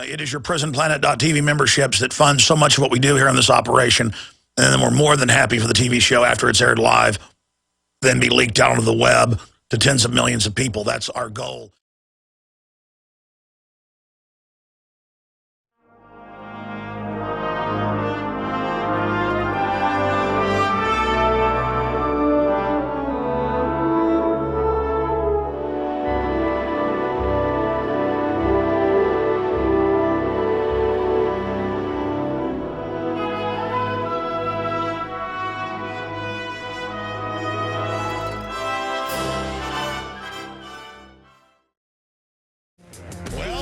It is your prisonplanet.tv memberships that fund so much of what we do here in this operation. And then we're more than happy for the TV show after it's aired live, then be leaked out onto the web to tens of millions of people. That's our goal.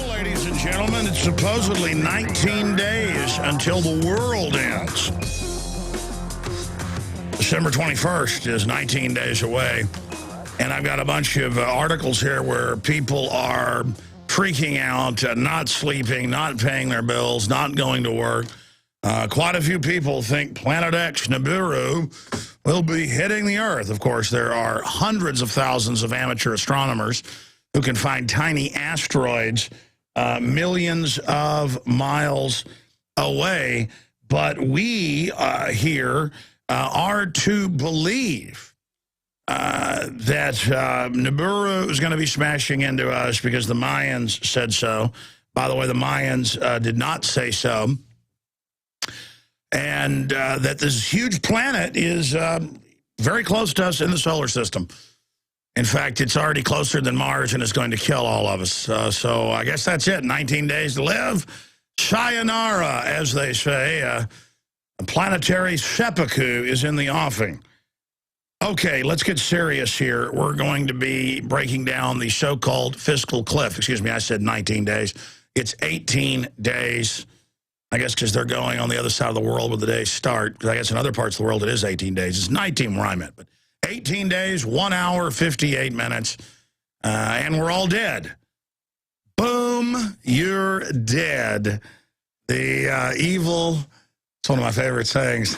Ladies and gentlemen, it's supposedly 19 days until the world ends. December 21st is 19 days away. And I've got a bunch of articles here where people are freaking out, not sleeping, not paying their bills, not going to work. Quite a few people think Planet X, Nibiru, will be hitting the Earth. Of course, there are hundreds of thousands of amateur astronomers who can find tiny asteroids millions of miles away. But we here are to believe that Nibiru is going to be smashing into us because the Mayans said so. By the way, the Mayans did not say so. And that this huge planet is very close to us in the solar system. In fact, it's already closer than Mars and is going to kill all of us. So I guess that's it. 19 days to live. Sayonara, as they say. A planetary seppuku is in the offing. Okay, let's get serious here. We're going to be breaking down the so-called fiscal cliff. Excuse me, I said 19 days. It's 18 days. I guess because they're going on the other side of the world where the days start. Because I guess in other parts of the world it is 18 days. It's 19 where I'm at, but 18 days, 1 hour, 58 minutes, and we're all dead. Boom, you're dead. The evil, it's one of my favorite sayings,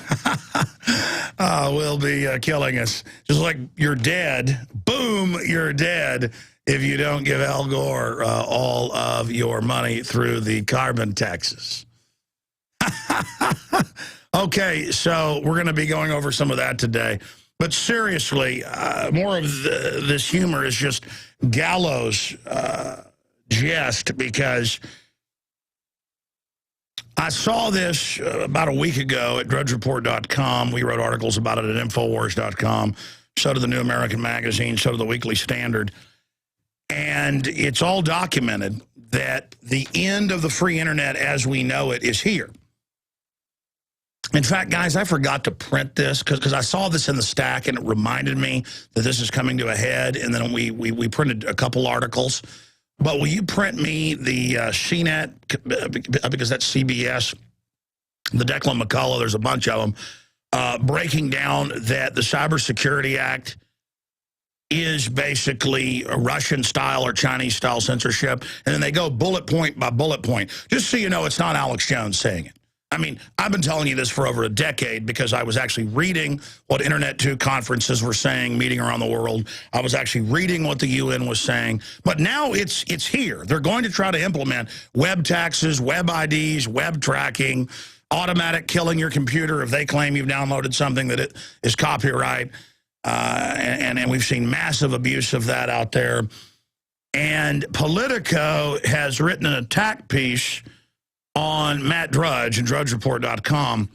will be killing us. Just like you're dead, boom, you're dead if you don't give Al Gore all of your money through the carbon taxes. Okay, so we're going to be going over some of that today. But seriously, more of this humor is just gallows jest, because I saw this about a week ago at drudgereport.com. We wrote articles about it at infowars.com. So did the New American Magazine, so did the Weekly Standard. And it's all documented that the end of the free internet as we know it is here. In fact, guys, I forgot to print this because I saw this in the stack and it reminded me that this is coming to a head. And then we printed a couple articles. But will you print me the CNET, because that's CBS, the Declan McCullough, there's a bunch of them, breaking down that the Cybersecurity Act is basically a Russian-style or Chinese-style censorship. And then they go bullet point by bullet point. Just so you know, it's not Alex Jones saying it. I mean, I've been telling you this for over a decade because I was actually reading what Internet 2 conferences were saying, meeting around the world. I was actually reading what the UN was saying. But now it's here. They're going to try to implement web taxes, web IDs, web tracking, automatic killing your computer if they claim you've downloaded something that it is copyright. And we've seen massive abuse of that out there. And Politico has written an attack piece on Matt Drudge and drudgereport.com,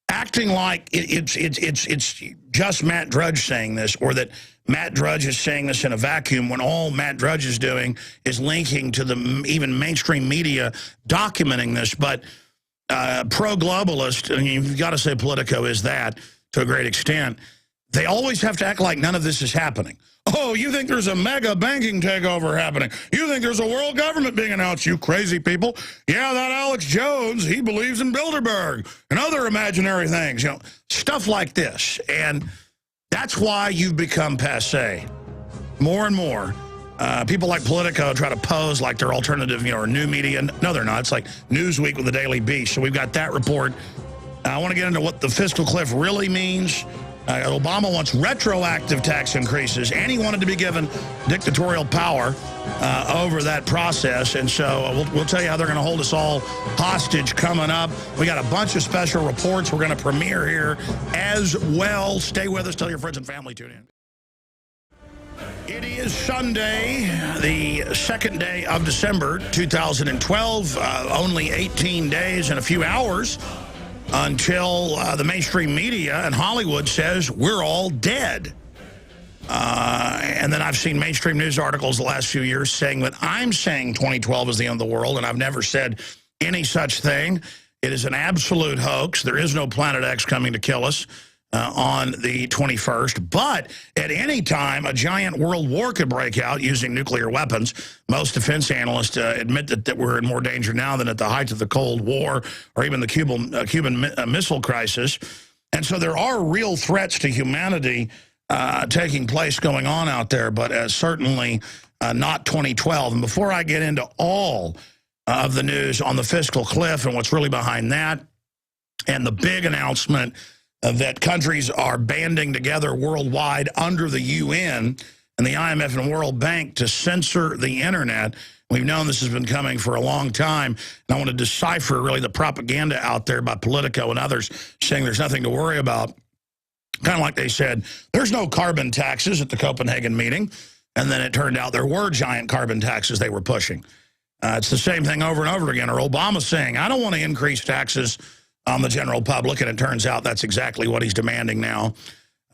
acting like it's just Matt Drudge saying this, or that Matt Drudge is saying this in a vacuum, when all Matt Drudge is doing is linking to the even mainstream media documenting this. But pro-globalist, and you've got to say Politico is that to a great extent, they always have to act like none of this is happening. Oh, you think there's a mega banking takeover happening? You think there's a world government being announced, you crazy people? Yeah, that Alex Jones, he believes in Bilderberg and other imaginary things, you know, stuff like this. And that's why you've become passé. More and more, people like Politico try to pose like they're alternative, you know, or new media. No, they're not. It's like Newsweek with the Daily Beast. So we've got that report. I want to get into what the fiscal cliff really means. Obama wants retroactive tax increases, and he wanted to be given dictatorial power over that process. And so we'll tell you how they're going to hold us all hostage coming up. We got a bunch of special reports we're going to premiere here as well. Stay with us. Tell your friends and family tune in. It is Sunday, the second day of December 2012. Only 18 days and a few hours until the mainstream media and Hollywood says we're all dead. And then I've seen mainstream news articles the last few years saying that I'm saying 2012 is the end of the world, and I've never said any such thing. It is an absolute hoax. There is no Planet X coming to kill us on the 21st. But at any time, a giant world war could break out using nuclear weapons. Most defense analysts admit that we're in more danger now than at the height of the Cold War or even the Cuban Missile Crisis. And so there are real threats to humanity taking place going on out there, but certainly not 2012. And before I get into all of the news on the fiscal cliff and what's really behind that, and the big announcement that countries are banding together worldwide under the UN and the IMF and World Bank to censor the internet. We've known this has been coming for a long time, and I want to decipher really the propaganda out there by Politico and others saying there's nothing to worry about. Kind of like they said, there's no carbon taxes at the Copenhagen meeting, and then it turned out there were giant carbon taxes they were pushing. It's the same thing over and over again. Or Obama saying, I don't want to increase taxes on the general public, and it turns out that's exactly what he's demanding now.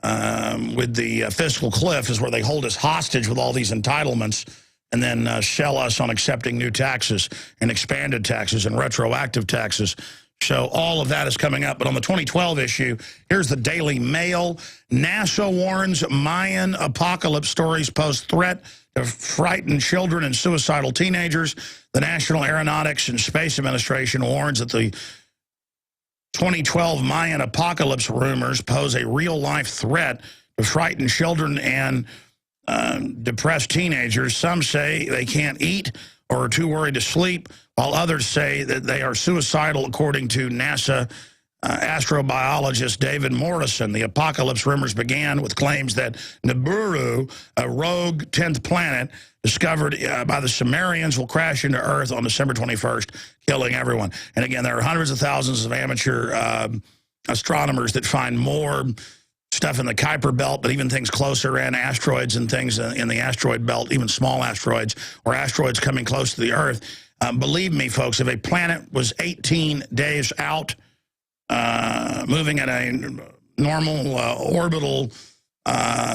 With the fiscal cliff is where they hold us hostage with all these entitlements and then sell us on accepting new taxes and expanded taxes and retroactive taxes. So all of that is coming up. But on the 2012 issue, here's the Daily Mail. NASA warns Mayan apocalypse stories pose threat to frighten children and suicidal teenagers. The National Aeronautics and Space Administration warns that the 2012 Mayan apocalypse rumors pose a real-life threat to frighten children and depressed teenagers. Some say they can't eat or are too worried to sleep, while others say that they are suicidal, according to NASA astrobiologist David Morrison. The apocalypse rumors began with claims that Nibiru, a rogue 10th planet discovered by the Sumerians, will crash into Earth on December 21st, killing everyone. And again, there are hundreds of thousands of amateur astronomers that find more stuff in the Kuiper belt, but even things closer in, asteroids and things in the asteroid belt, even small asteroids or asteroids coming close to the Earth. Believe me, folks, if a planet was 18 days out, moving at a normal orbital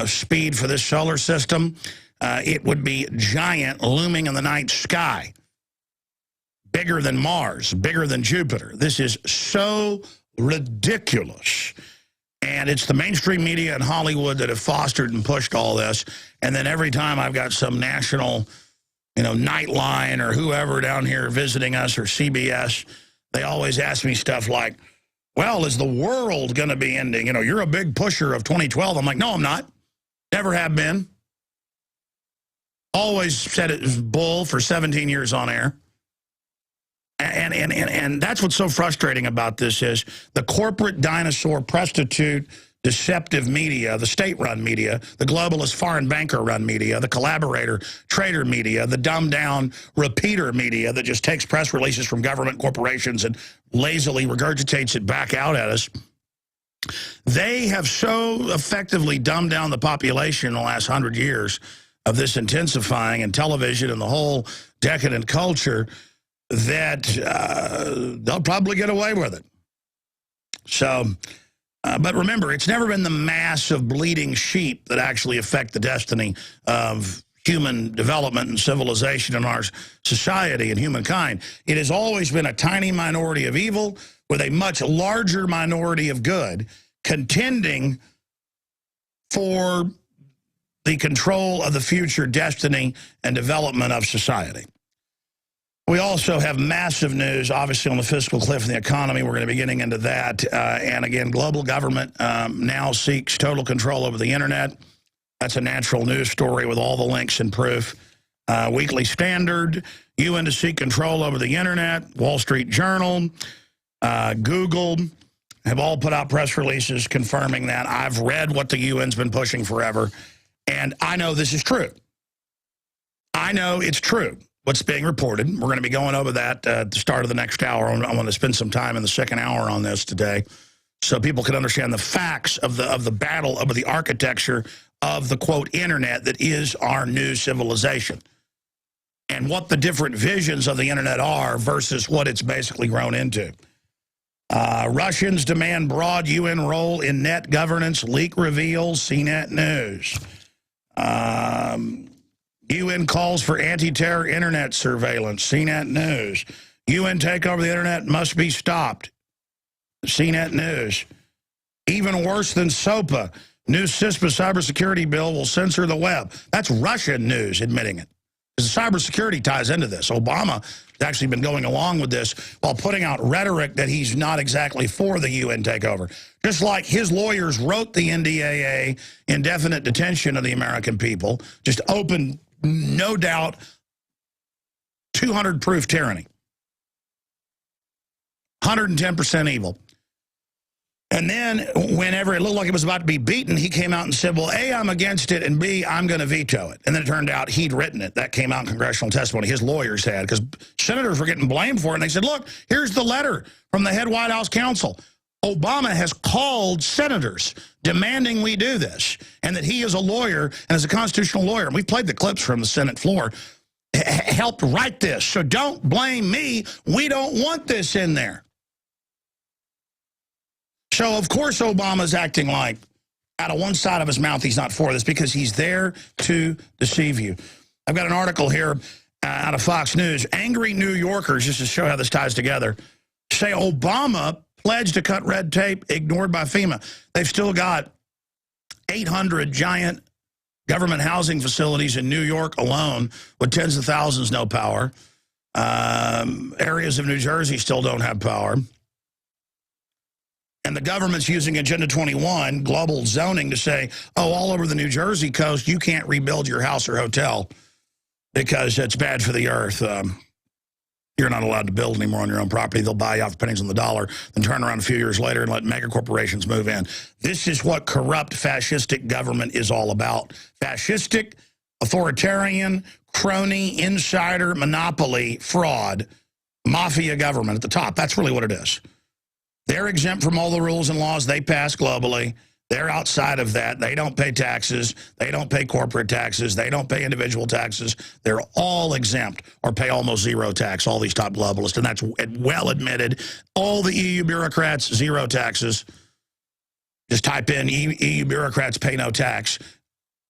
speed for this solar system, it would be giant, looming in the night sky. Bigger than Mars, bigger than Jupiter. This is so ridiculous. And it's the mainstream media and Hollywood that have fostered and pushed all this. And then every time I've got some national, Nightline or whoever down here visiting us or CBS, they always ask me stuff like, well, is the world going to be ending? You're a big pusher of 2012. I'm like, no, I'm not. Never have been. Always said it was bull for 17 years on air. And that's what's so frustrating about this is the corporate dinosaur, prostitute, deceptive media, the state-run media, the globalist foreign banker-run media, the collaborator, trader media, the dumbed-down repeater media that just takes press releases from government corporations and lazily regurgitates it back out at us. They have so effectively dumbed down the population in the last 100 years of this intensifying and television and the whole decadent culture that they'll probably get away with it. So, but remember, it's never been the mass of bleeding sheep that actually affect the destiny of human development and civilization in our society and humankind. It has always been a tiny minority of evil with a much larger minority of good contending for the control of the future destiny and development of society. We also have massive news, obviously, on the fiscal cliff and the economy. We're going to be getting into that. And again, global government now seeks total control over the internet. That's a natural news story with all the links and proof. Weekly Standard, UN to seek control over the internet, Wall Street Journal, Google, have all put out press releases confirming that. I've read what the UN's been pushing forever, and I know this is true. I know it's true, what's being reported. We're going to be going over that at the start of the next hour. I want to spend some time in the second hour on this today so people can understand the facts of the battle over the architecture of the, quote, internet that is our new civilization, and what the different visions of the internet are versus what it's basically grown into. Russians demand broad UN role in net governance, leak reveals, CNET News. UN calls for anti-terror internet surveillance, CNET News. UN takeover of the internet must be stopped, CNET News. Even worse than SOPA, new CISPA cybersecurity bill will censor the web. That's Russian news admitting it. Because cybersecurity ties into this. Obama has actually been going along with this while putting out rhetoric that he's not exactly for the UN takeover. Just like his lawyers wrote the NDAA, indefinite detention of the American people, just open, no doubt, 200-proof tyranny. 110% evil. And then, whenever it looked like it was about to be beaten, he came out and said, well, A, I'm against it, and B, I'm going to veto it. And then it turned out he'd written it. That came out in congressional testimony. His lawyers had, because senators were getting blamed for it. And they said, look, here's the letter from the head White House counsel. Obama has called senators demanding we do this, and that he is a lawyer and as a constitutional lawyer. And we played the clips from the Senate floor, helped write this. So don't blame me. We don't want this in there. So, of course, Obama's acting like out of one side of his mouth he's not for this because he's there to deceive you. I've got an article here out of Fox News. Angry New Yorkers, just to show how this ties together, say Obama pledged to cut red tape, ignored by FEMA. They've still got 800 giant government housing facilities in New York alone with tens of thousands no power. Areas of New Jersey still don't have power. And the government's using Agenda 21, global zoning, to say, oh, all over the New Jersey coast, you can't rebuild your house or hotel because it's bad for the earth. You're not allowed to build anymore on your own property. They'll buy you off pennies on the dollar, then turn around a few years later and let mega corporations move in. This is what corrupt, fascistic government is all about. Fascistic, authoritarian, crony, insider, monopoly, fraud, mafia government at the top. That's really what it is. They're exempt from all the rules and laws they pass globally. They're outside of that. They don't pay taxes. They don't pay corporate taxes. They don't pay individual taxes. They're all exempt or pay almost zero tax, all these top globalists. And that's well admitted. All the EU bureaucrats, zero taxes. Just type in EU bureaucrats pay no tax.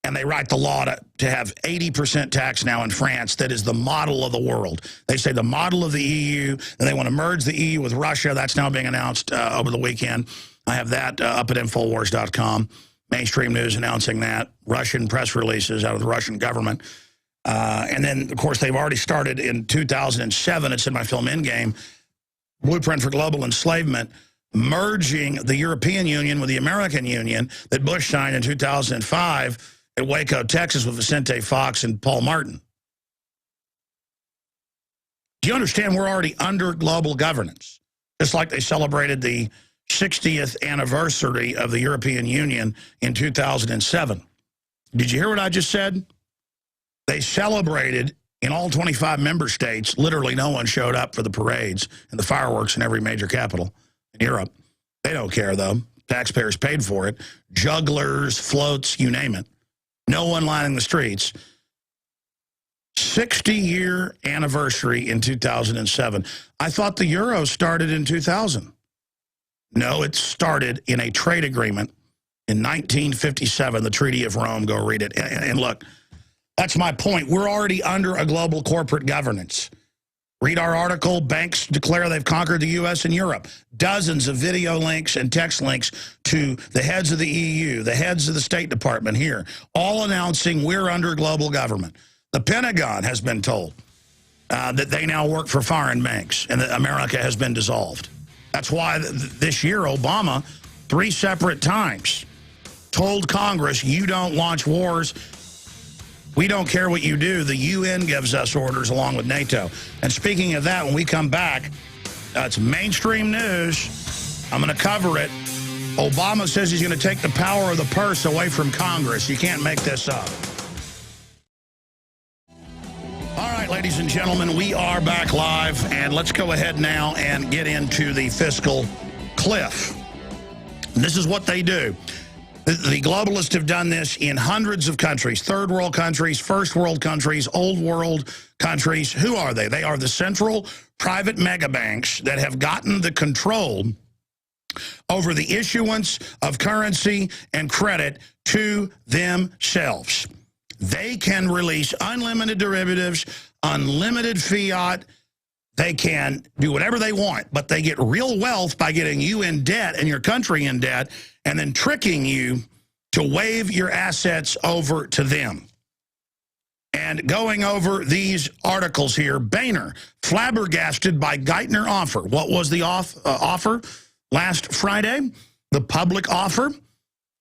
And they write the law to have 80% tax now in France. That is the model of the world. They say the model of the EU, and they want to merge the EU with Russia. That's now being announced over the weekend. I have that up at Infowars.com. Mainstream news announcing that. Russian press releases out of the Russian government. And then, of course, they've already started in 2007. It's in my film Endgame. Blueprint for Global Enslavement, merging the European Union with the American Union that Bush signed in 2005 at Waco, Texas, with Vicente Fox and Paul Martin. Do you understand we're already under global governance? Just like they celebrated the 60th anniversary of the European Union in 2007. Did you hear what I just said? They celebrated in all 25 member states. Literally no one showed up for the parades and the fireworks in every major capital in Europe. They don't care, though. Taxpayers paid for it. Jugglers, floats, you name it. No one lining the streets. 60-year anniversary in 2007. I thought the euro started in 2000. No, it started in a trade agreement in 1957, the Treaty of Rome. Go read it. And look, that's my point. We're already under a global corporate governance. Read our article, banks declare they've conquered the U.S. and Europe. Dozens of video links and text links to the heads of the EU, the heads of the State Department here, all announcing we're under global government. The Pentagon has been told that they now work for foreign banks and that America has been dissolved. That's why this year Obama, 3 separate times, told Congress, you don't launch wars. We don't care what you do. The UN gives us orders along with NATO. And speaking of that, when we come back, it's mainstream news. I'm going to cover it. Obama says he's going to take the power of the purse away from Congress. You can't make this up. All right, ladies and gentlemen, we are back live, and let's go ahead now and get into the fiscal cliff. This is what they do. The globalists have done this in hundreds of countries, third world countries, first world countries, old world countries. Who are they? They are the central private mega banks that have gotten the control over the issuance of currency and credit to themselves. They can release unlimited derivatives, unlimited fiat. They can do whatever they want, but they get real wealth by getting you in debt and your country in debt and then tricking you to wave your assets over to them. And going over these articles here, Boehner, flabbergasted by Geithner offer. What was the offer last Friday? The public offer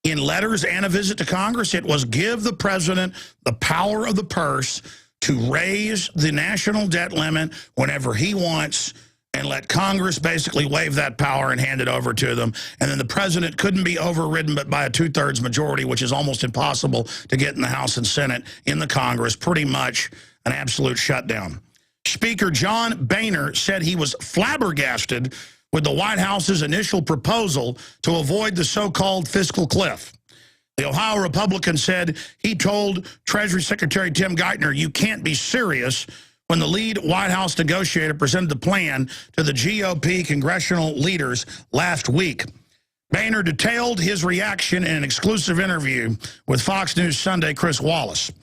in letters and a visit to Congress. It was give the president the power of the purse to raise the national debt limit whenever he wants and let Congress basically waive that power and hand it over to them. And then the president couldn't be overridden but by a 2/3 majority, which is almost impossible to get in the House and Senate, in the Congress, pretty much an absolute shutdown. Speaker John Boehner said he was flabbergasted with the White House's initial proposal to avoid the so-called fiscal cliff. The Ohio Republican said he told Treasury Secretary Tim Geithner, "You can't be serious," when the lead White House negotiator presented the plan to the GOP congressional leaders last week. Boehner detailed his reaction in an exclusive interview with Fox News Sunday Chris Wallace.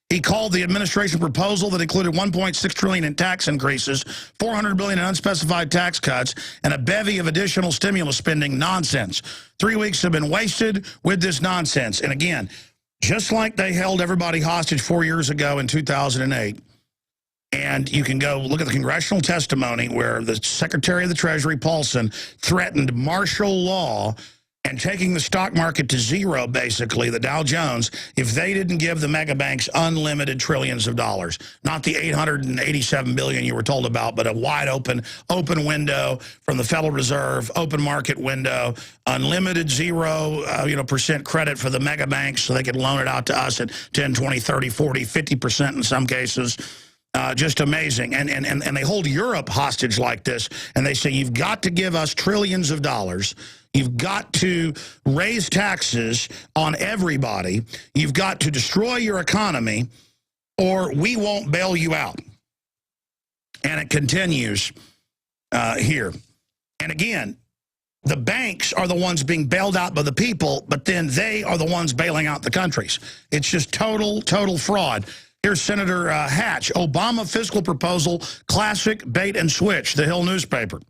He called the administration proposal that included $1.6 trillion in tax increases, $400 billion in unspecified tax cuts, and a bevy of additional stimulus spending nonsense. 3 weeks have been wasted with this nonsense. And again, just like they held everybody hostage 4 years ago in 2008, and you can go look at the congressional testimony where the Secretary of the Treasury, Paulson, threatened martial law and taking the stock market to zero, basically, the Dow Jones, if they didn't give the mega banks unlimited trillions of dollars. Not the $887 billion you were told about, but a wide open window from the Federal Reserve, open market window, unlimited percent credit for the mega banks so they could loan it out to us at 10, 20, 30, 40, 50% in some cases. Just amazing. And they hold Europe hostage like this, and they say, you've got to give us trillions of dollars. You've got to raise taxes on everybody. You've got to destroy your economy, or we won't bail you out. And it continues here. And again, the banks are the ones being bailed out by the people, but then they are the ones bailing out the countries. It's just total fraud. Here's Senator Hatch. Obama fiscal proposal, classic bait and switch, the Hill newspaper.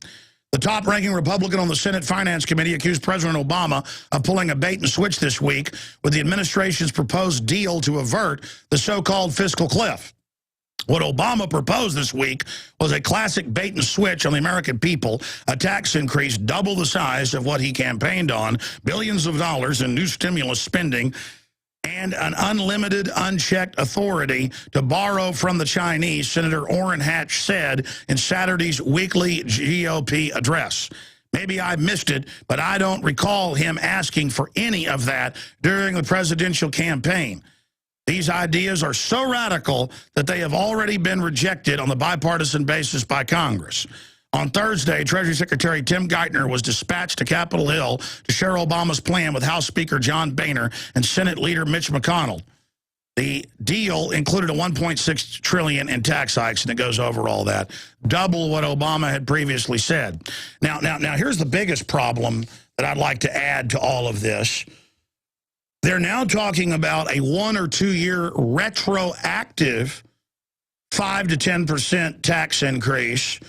The top-ranking Republican on the Senate Finance Committee accused President Obama of pulling a bait and switch this week with the administration's proposed deal to avert the so-called fiscal cliff. What Obama proposed this week was a classic bait and switch on the American people, a tax increase double the size of what he campaigned on, billions of dollars in new stimulus spending, and an unlimited, unchecked authority to borrow from the Chinese, Senator Orrin Hatch said in Saturday's weekly GOP address. Maybe I missed it, but I don't recall him asking for any of that during the presidential campaign. These ideas are so radical that they have already been rejected on the bipartisan basis by Congress. On Thursday, Treasury Secretary Tim Geithner was dispatched to Capitol Hill to share Obama's plan with House Speaker John Boehner and Senate Leader Mitch McConnell. The deal included a $1.6 trillion in tax hikes, and it goes over all that, double what Obama had previously said. Now, here's the biggest problem that I'd like to add to all of this. They're now talking about a 1 or 2 year retroactive 5 to 10% tax increase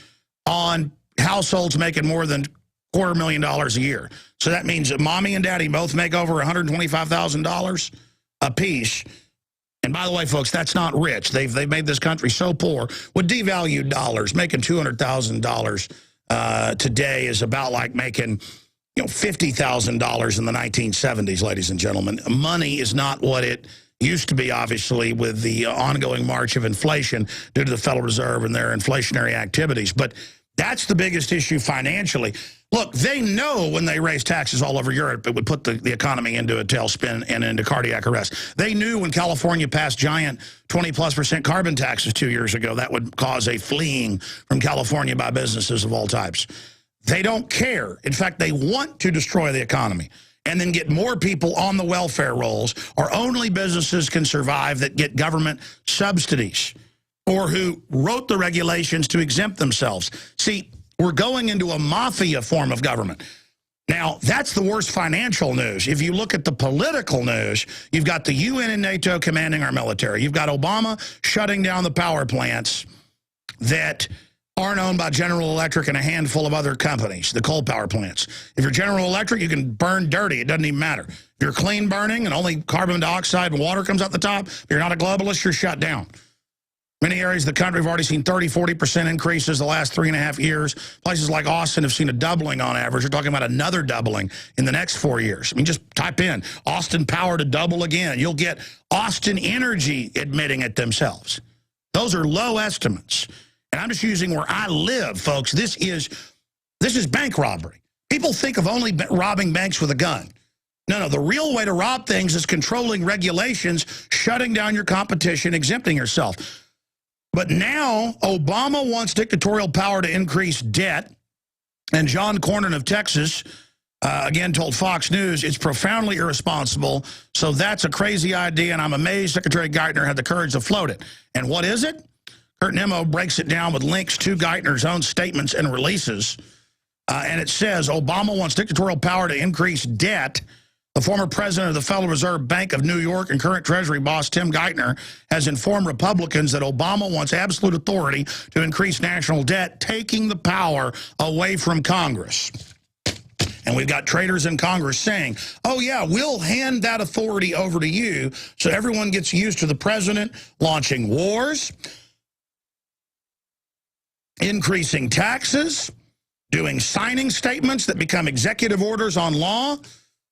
on households making more than $250,000 a year. So that means that mommy and daddy both make over $125,000 a piece. And by the way, folks, that's not rich. They've made this country so poor. With devalued dollars, making $200,000 today is about like making $50,000 in the 1970s, ladies and gentlemen. Money is not what it used to be, obviously, with the ongoing march of inflation due to the Federal Reserve and their inflationary activities. But That's the biggest issue financially. Look, they know when they raise taxes all over Europe, it would put the economy into a tailspin and into cardiac arrest. They knew when California passed giant 20+% carbon taxes 2 years ago, that would cause a fleeing from California by businesses of all types. They don't care. In fact, they want to destroy the economy and then get more people on the welfare rolls, or only businesses can survive that get government subsidies, or who wrote the regulations to exempt themselves. See, we're going into a mafia form of government. Now, that's the worst financial news. If you look at the political news, you've got the UN and NATO commanding our military. You've got Obama shutting down the power plants that aren't owned by General Electric and a handful of other companies, the coal power plants. If you're General Electric, you can burn dirty. It doesn't even matter. If you're clean burning and only carbon dioxide and water comes out the top, if you're not a globalist, you're shut down. Many areas of the country have already seen 30–40% increases the last 3.5 years. Places like Austin have seen a doubling on average. We're talking about another doubling in the next 4 years. I mean, just type in Austin power to double again. You'll get Austin Energy admitting it themselves. Those are low estimates. And I'm just using where I live, folks. This is bank robbery. People think of only robbing banks with a gun. No, the real way to rob things is controlling regulations, shutting down your competition, exempting yourself. But now Obama wants dictatorial power to increase debt. And John Cornyn of Texas, again, told Fox News, it's profoundly irresponsible. So that's a crazy idea, and I'm amazed Secretary Geithner had the courage to float it. And what is it? Kurt Nimmo breaks it down with links to Geithner's own statements and releases. And it says, Obama wants dictatorial power to increase debt. The former president of the Federal Reserve Bank of New York and current Treasury boss Tim Geithner has informed Republicans that Obama wants absolute authority to increase national debt, taking the power away from Congress. And we've got traitors in Congress saying, oh, yeah, we'll hand that authority over to you so everyone gets used to the president launching wars, increasing taxes, doing signing statements that become executive orders on law,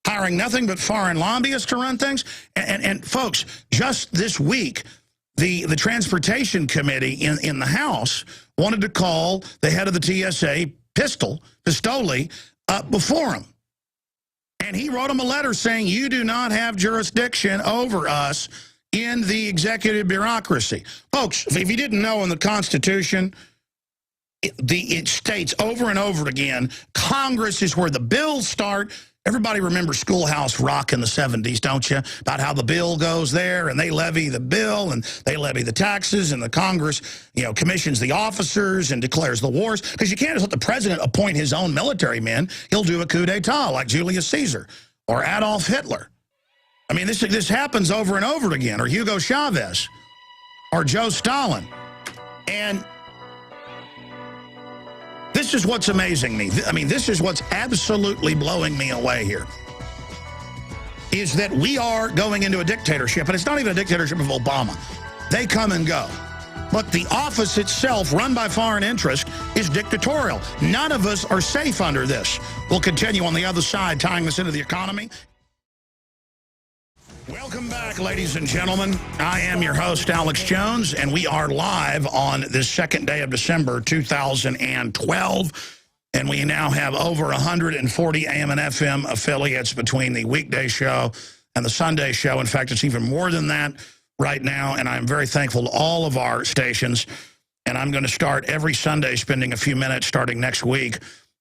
hiring nothing but foreign lobbyists to run things. And folks, just this week, the Transportation Committee in the House wanted to call the head of the TSA, Pistole, up before him. And he wrote him a letter saying, you do not have jurisdiction over us in the executive bureaucracy. Folks, if you didn't know, in the Constitution, it states over and over again, Congress is where the bills start. Everybody remembers Schoolhouse Rock in the 70s, don't you? About how the bill goes there, and they levy the bill, and they levy the taxes, and the Congress, commissions the officers and declares the wars. Because you can't just let the president appoint his own military men. He'll do a coup d'etat like Julius Caesar or Adolf Hitler. I mean, this happens over and over again, or Hugo Chavez or Joe Stalin. And this is what's amazing me. I mean, this is what's absolutely blowing me away here, is that we are going into a dictatorship, and it's not even a dictatorship of Obama. They come and go. But the office itself, run by foreign interest, is dictatorial. None of us are safe under this. We'll continue on the other side, tying this into the economy. Welcome back, ladies and gentlemen. I am your host, Alex Jones, and we are live on this second day of December 2012. And we now have over 140 AM and FM affiliates between the weekday show and the Sunday show. In fact, it's even more than that right now, and I'm very thankful to all of our stations. And I'm going to start every Sunday spending a few minutes starting next week.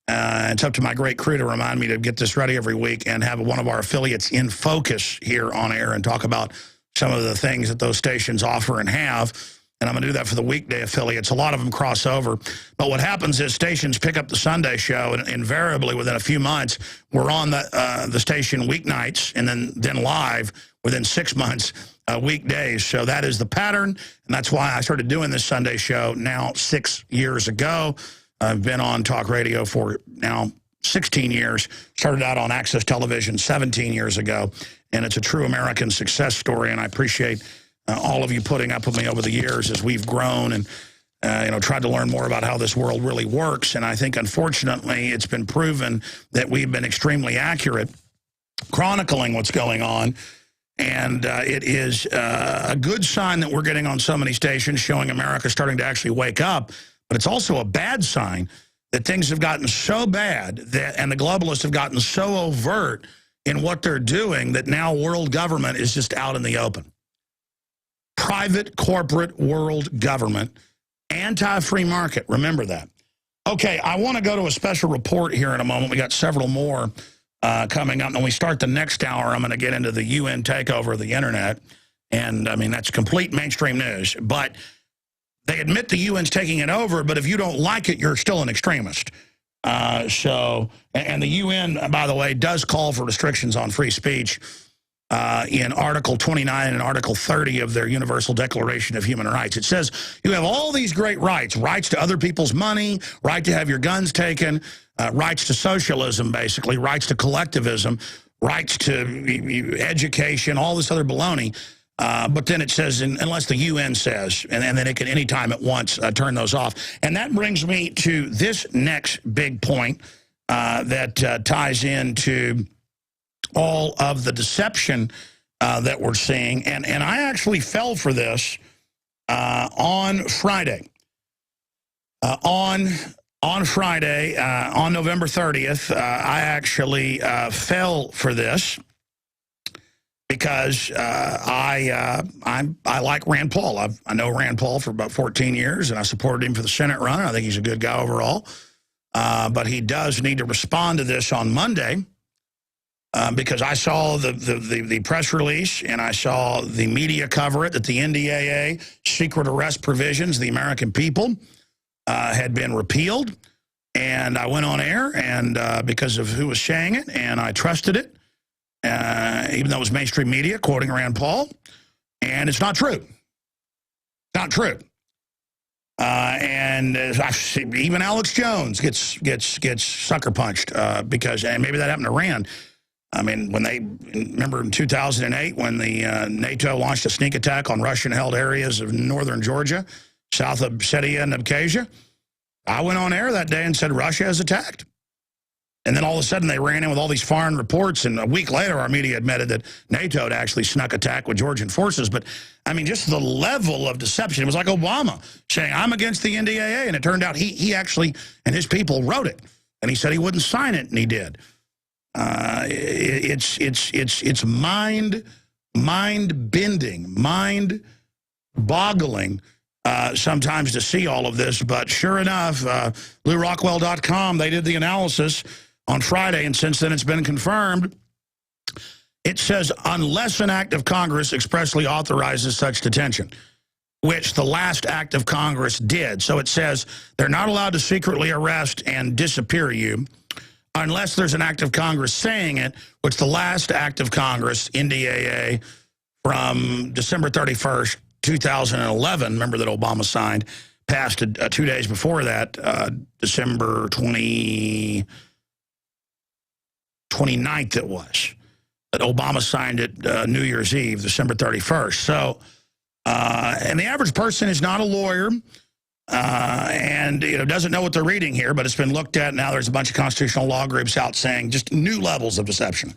It's up to my great crew to remind me to get this ready every week and have one of our affiliates in focus here on air and talk about some of the things that those stations offer and have. And I'm going to do that for the weekday affiliates. A lot of them cross over. But what happens is stations pick up the Sunday show, and invariably within a few months, we're on the station weeknights and then live within 6 months, weekdays. So that is the pattern, and that's why I started doing this Sunday show now 6 years ago. I've been on talk radio for now 16 years. Started out on Access Television 17 years ago, and it's a true American success story, and I appreciate all of you putting up with me over the years as we've grown and tried to learn more about how this world really works. And I think, unfortunately, it's been proven that we've been extremely accurate chronicling what's going on. And it is a good sign that we're getting on so many stations showing America starting to actually wake up. But it's also a bad sign that things have gotten so bad that, and the globalists have gotten so overt in what they're doing that now world government is just out in the open. Private, corporate, world government, anti-free market. Remember that. Okay, I want to go to a special report here in a moment. We got several more coming up. And when we start the next hour, I'm going to get into the UN takeover of the internet. And, I mean, that's complete mainstream news. But they admit the UN's taking it over, but if you don't like it, you're still an extremist. And the UN, by the way, does call for restrictions on free speech in Article 29 and Article 30 of their Universal Declaration of Human Rights. It says you have all these great rights, rights to other people's money, right to have your guns taken, rights to socialism, basically, rights to collectivism, rights to education, all this other baloney. But then it says, unless the UN says, and then it can anytime it wants turn those off. And that brings me to this next big point that ties into all of the deception that we're seeing. And I actually fell for this on Friday. On Friday, on November 30th, I actually fell for this because I like Rand Paul. I know Rand Paul for about 14 years, and I supported him for the Senate run. I think he's a good guy overall. But he does need to respond to this on Monday. Because I saw the press release and I saw the media cover it, that the NDAA secret arrest provisions, the American people, had been repealed. And I went on air and because of who was saying it, and I trusted it, even though it was mainstream media quoting Rand Paul. And it's not true. Not true. And even Alex Jones gets sucker punched because, and maybe that happened to Rand. I mean, remember in 2008 when the NATO launched a sneak attack on Russian-held areas of northern Georgia, south of Ossetia and Abkhazia? I went on air that day and said Russia has attacked. And then all of a sudden they ran in with all these foreign reports, and a week later our media admitted that NATO had actually snuck attack with Georgian forces. But, I mean, just the level of deception. It was like Obama saying, I'm against the NDAA, and it turned out he actually, and his people wrote it. And he said he wouldn't sign it, and he did. It's mind-bending, mind-boggling sometimes to see all of this. But sure enough, LouRockwell.com, they did the analysis on Friday, and since then it's been confirmed. It says, unless an act of Congress expressly authorizes such detention, which the last act of Congress did. So it says they're not allowed to secretly arrest and disappear you, unless there's an act of Congress saying it, which the last act of Congress, NDAA, from December 31st, 2011, remember that Obama signed, passed 2 days before that, December 29th it was. But Obama signed it New Year's Eve, December 31st. So, and the average person is not a lawyer, and doesn't know what they're reading here, but it's been looked at. Now there's a bunch of constitutional law groups out saying just new levels of deception.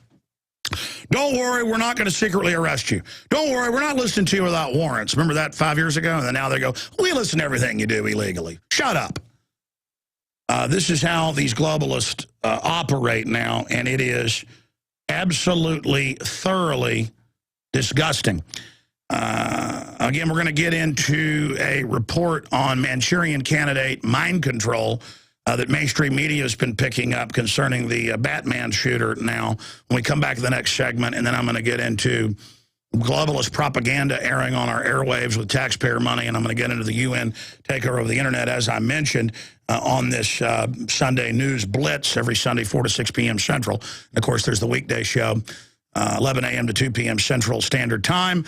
Don't worry, we're not going to secretly arrest you. Don't worry, we're not listening to you without warrants. Remember that 5 years ago? And then now they go, we listen to everything you do illegally. Shut up. This is how these globalists operate now, and it is absolutely, thoroughly disgusting. Again, we're going to get into a report on Manchurian candidate mind control that mainstream media has been picking up concerning the Batman shooter now when we come back to the next segment. And then I'm going to get into globalist propaganda airing on our airwaves with taxpayer money. And I'm going to get into the UN takeover of the internet, as I mentioned, on this Sunday News Blitz every Sunday, 4 to 6 p.m. Central. And of course, there's the weekday show, 11 a.m. to 2 p.m. Central Standard Time.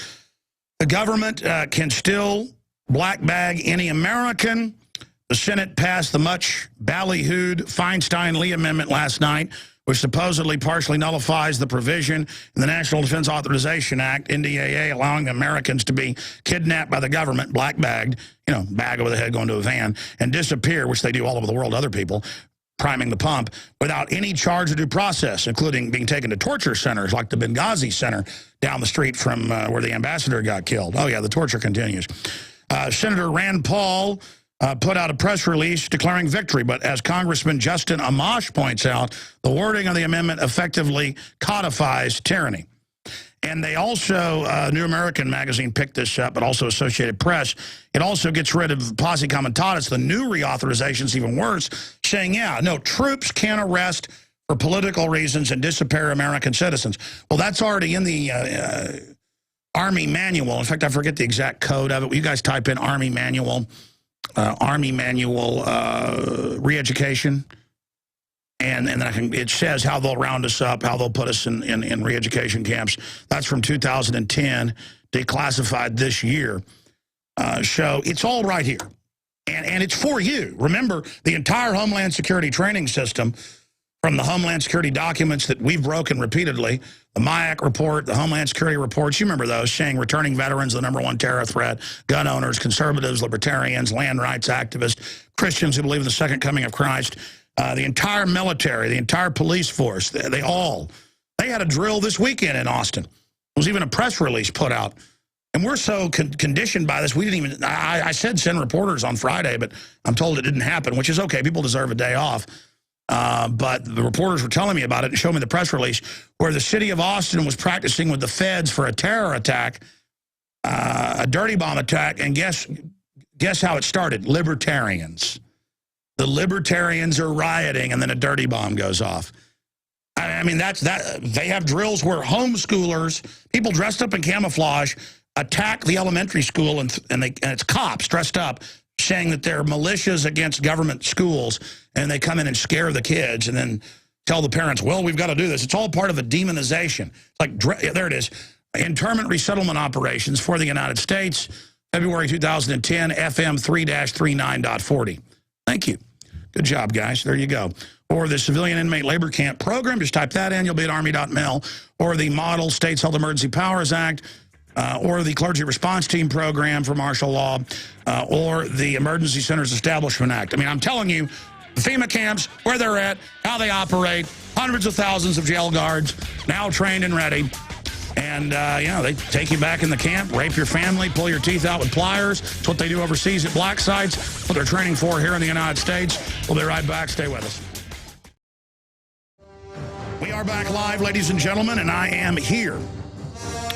The government can still black bag any American. The Senate passed the much ballyhooed Feinstein-Lee Amendment last night, which supposedly partially nullifies the provision in the National Defense Authorization Act, NDAA, allowing Americans to be kidnapped by the government, black bagged, bag over the head going to a van, and disappear, which they do all over the world, other people, priming the pump, without any charge or due process, including being taken to torture centers like the Benghazi Center down the street from where the ambassador got killed. Oh, yeah, the torture continues. Senator Rand Paul put out a press release declaring victory. But as Congressman Justin Amash points out, the wording of the amendment effectively codifies tyranny. And they also, New American magazine picked this up, but also Associated Press. It also gets rid of posse comitatus. The new reauthorization is even worse, saying, yeah, no, troops can't arrest for political reasons and disappear American citizens. Well, that's already in the Army manual. In fact, I forget the exact code of it. Will you guys type in Army manual, re-education? And then it says how they'll round us up, how they'll put us in re-education camps. That's from 2010, declassified this year. So it's all right here. And it's for you. Remember, the entire Homeland Security training system, from the Homeland Security documents that we've broken repeatedly, the MIAC report, the Homeland Security reports, you remember those, saying returning veterans, the #1 terror threat, gun owners, conservatives, libertarians, land rights activists, Christians who believe in the second coming of Christ, the entire military, the entire police force, they had a drill this weekend in Austin. There was even a press release put out. And we're so conditioned by this, we didn't even, I said send reporters on Friday, but I'm told it didn't happen, which is okay. People deserve a day off. But the reporters were telling me about it and showed me the press release where the city of Austin was practicing with the feds for a terror attack, a dirty bomb attack, and guess how it started? Libertarians. The libertarians are rioting, and then a dirty bomb goes off. I mean, they have drills where homeschoolers, people dressed up in camouflage, attack the elementary school, and it's cops dressed up saying that they're militias against government schools, and they come in and scare the kids and then tell the parents, well, we've got to do this. It's all part of a demonization. It's like, there it is, internment resettlement operations for the United States, February 2010, FM 3-39.40. Thank you. Good job, guys. There you go. Or the Civilian Inmate Labor Camp Program. Just type that in. You'll be at Army.mil. Or the Model States Health Emergency Powers Act. Or the Clergy Response Team Program for martial law. Or the Emergency Centers Establishment Act. I mean, I'm telling you, the FEMA camps, where they're at, how they operate, hundreds of thousands of jail guards now trained and ready. And, they take you back in the camp, rape your family, pull your teeth out with pliers. It's what they do overseas at black sites, what they're training for here in the United States. We'll be right back. Stay with us. We are back live, ladies and gentlemen, and I am here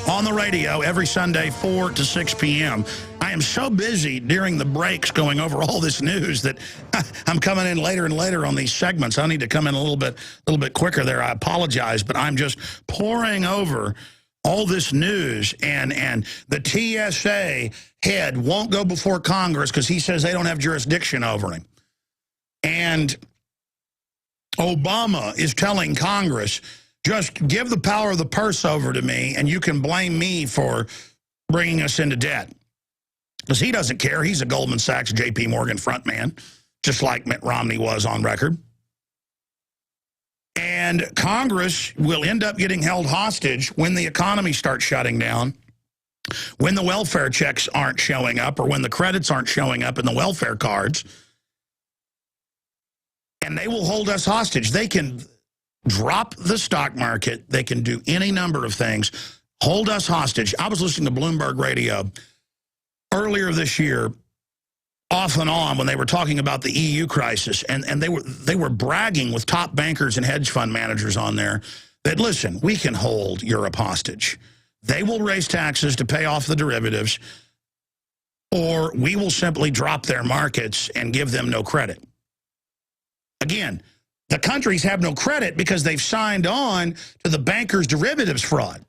on the radio every Sunday, 4 to 6 p.m. I am so busy during the breaks going over all this news that I'm coming in later and later on these segments. I need to come in a little bit quicker there. I apologize, but I'm just pouring over all this news, and the TSA head won't go before Congress because he says they don't have jurisdiction over him. And Obama is telling Congress, just give the power of the purse over to me, and you can blame me for bringing us into debt. Because he doesn't care. He's a Goldman Sachs, J.P. Morgan frontman, just like Mitt Romney was on record. And Congress will end up getting held hostage when the economy starts shutting down, when the welfare checks aren't showing up, or when the credits aren't showing up in the welfare cards. And they will hold us hostage. They can drop the stock market. They can do any number of things. Hold us hostage. I was listening to Bloomberg Radio earlier this year, off and on, when they were talking about the EU crisis, and they were bragging with top bankers and hedge fund managers on there that, listen, we can hold Europe hostage. They will raise taxes to pay off the derivatives, or we will simply drop their markets and give them no credit. Again, the countries have no credit because they've signed on to the bankers' derivatives fraud.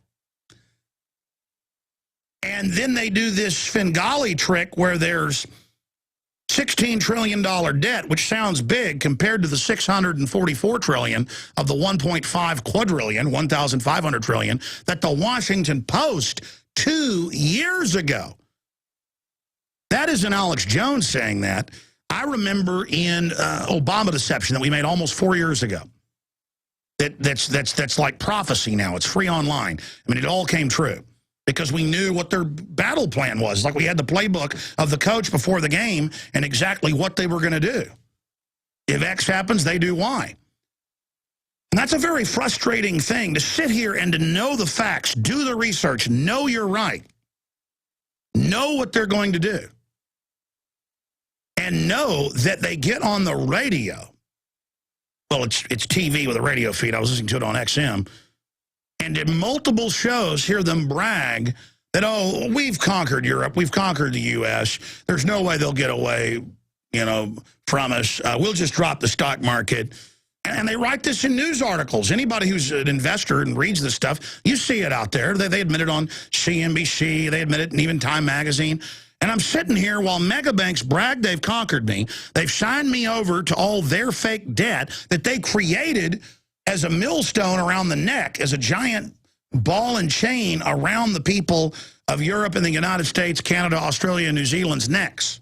And then they do this Svengali trick where there's $16 trillion debt, which sounds big compared to the $644 trillion of the 1.5 quadrillion, 1,500 trillion, that the Washington Post 2 years ago. That isn't Alex Jones saying that. I remember in Obama Deception that we made almost 4 years ago. That's like prophecy now. It's free online. I mean, it all came true because we knew what their battle plan was. Like we had the playbook of the coach before the game and exactly what they were going to do. If X happens, they do Y. And that's a very frustrating thing, to sit here and to know the facts, do the research, know you're right, know what they're going to do. and know that they get on the radio. Well, it's TV with a radio feed. I was listening to it on XM. And in multiple shows, hear them brag that, oh, we've conquered Europe. We've conquered the U.S. There's no way they'll get away, from us. We'll just drop the stock market. And they write this in news articles. Anybody who's an investor and reads this stuff, you see it out there. They admit it on CNBC. They admit it in even Time Magazine. And I'm sitting here while mega banks brag they've conquered me. They've signed me over to all their fake debt that they created as a millstone around the neck, as a giant ball and chain around the people of Europe and the United States, Canada, Australia, and New Zealand's necks.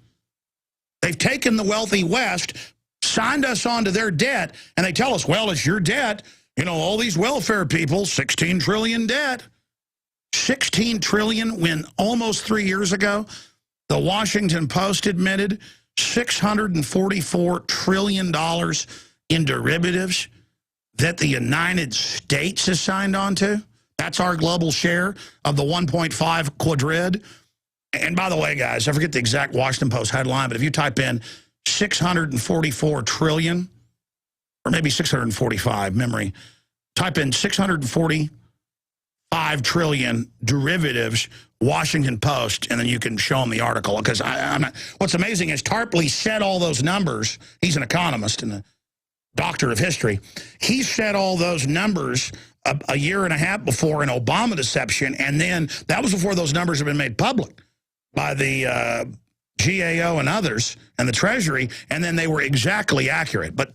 They've taken the wealthy West, signed us onto their debt, and they tell us, well, it's your debt. All these welfare people, 16 trillion debt. 16 trillion when almost 3 years ago, the Washington Post admitted $644 trillion in derivatives that the United States is signed on to. That's our global share of the 1.5 quadrid. And by the way, guys, I forget the exact Washington Post headline, but if you type in 644 trillion, or maybe 645, memory, type in 645 trillion derivatives, Washington Post, and then you can show them the article. Because what's amazing is Tarpley said all those numbers. He's an economist and a doctor of history. He said all those numbers a year and a half before an Obama deception, and then that was before those numbers have been made public by the GAO and others and the Treasury, and then they were exactly accurate. But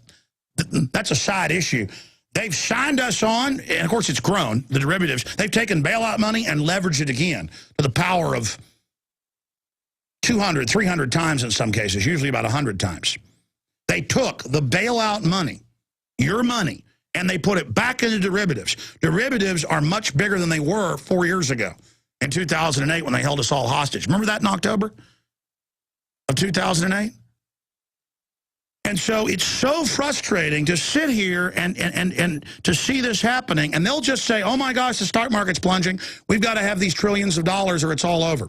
that's a side issue. They've signed us on, and of course it's grown, the derivatives. They've taken bailout money and leveraged it again to the power of 200, 300 times in some cases, usually about 100 times. They took the bailout money, your money, and they put it back into derivatives. Derivatives are much bigger than they were 4 years ago in 2008 when they held us all hostage. Remember that in October of 2008? And so it's so frustrating to sit here and to see this happening, and they'll just say, oh my gosh, the stock market's plunging. We've got to have these trillions of dollars or it's all over.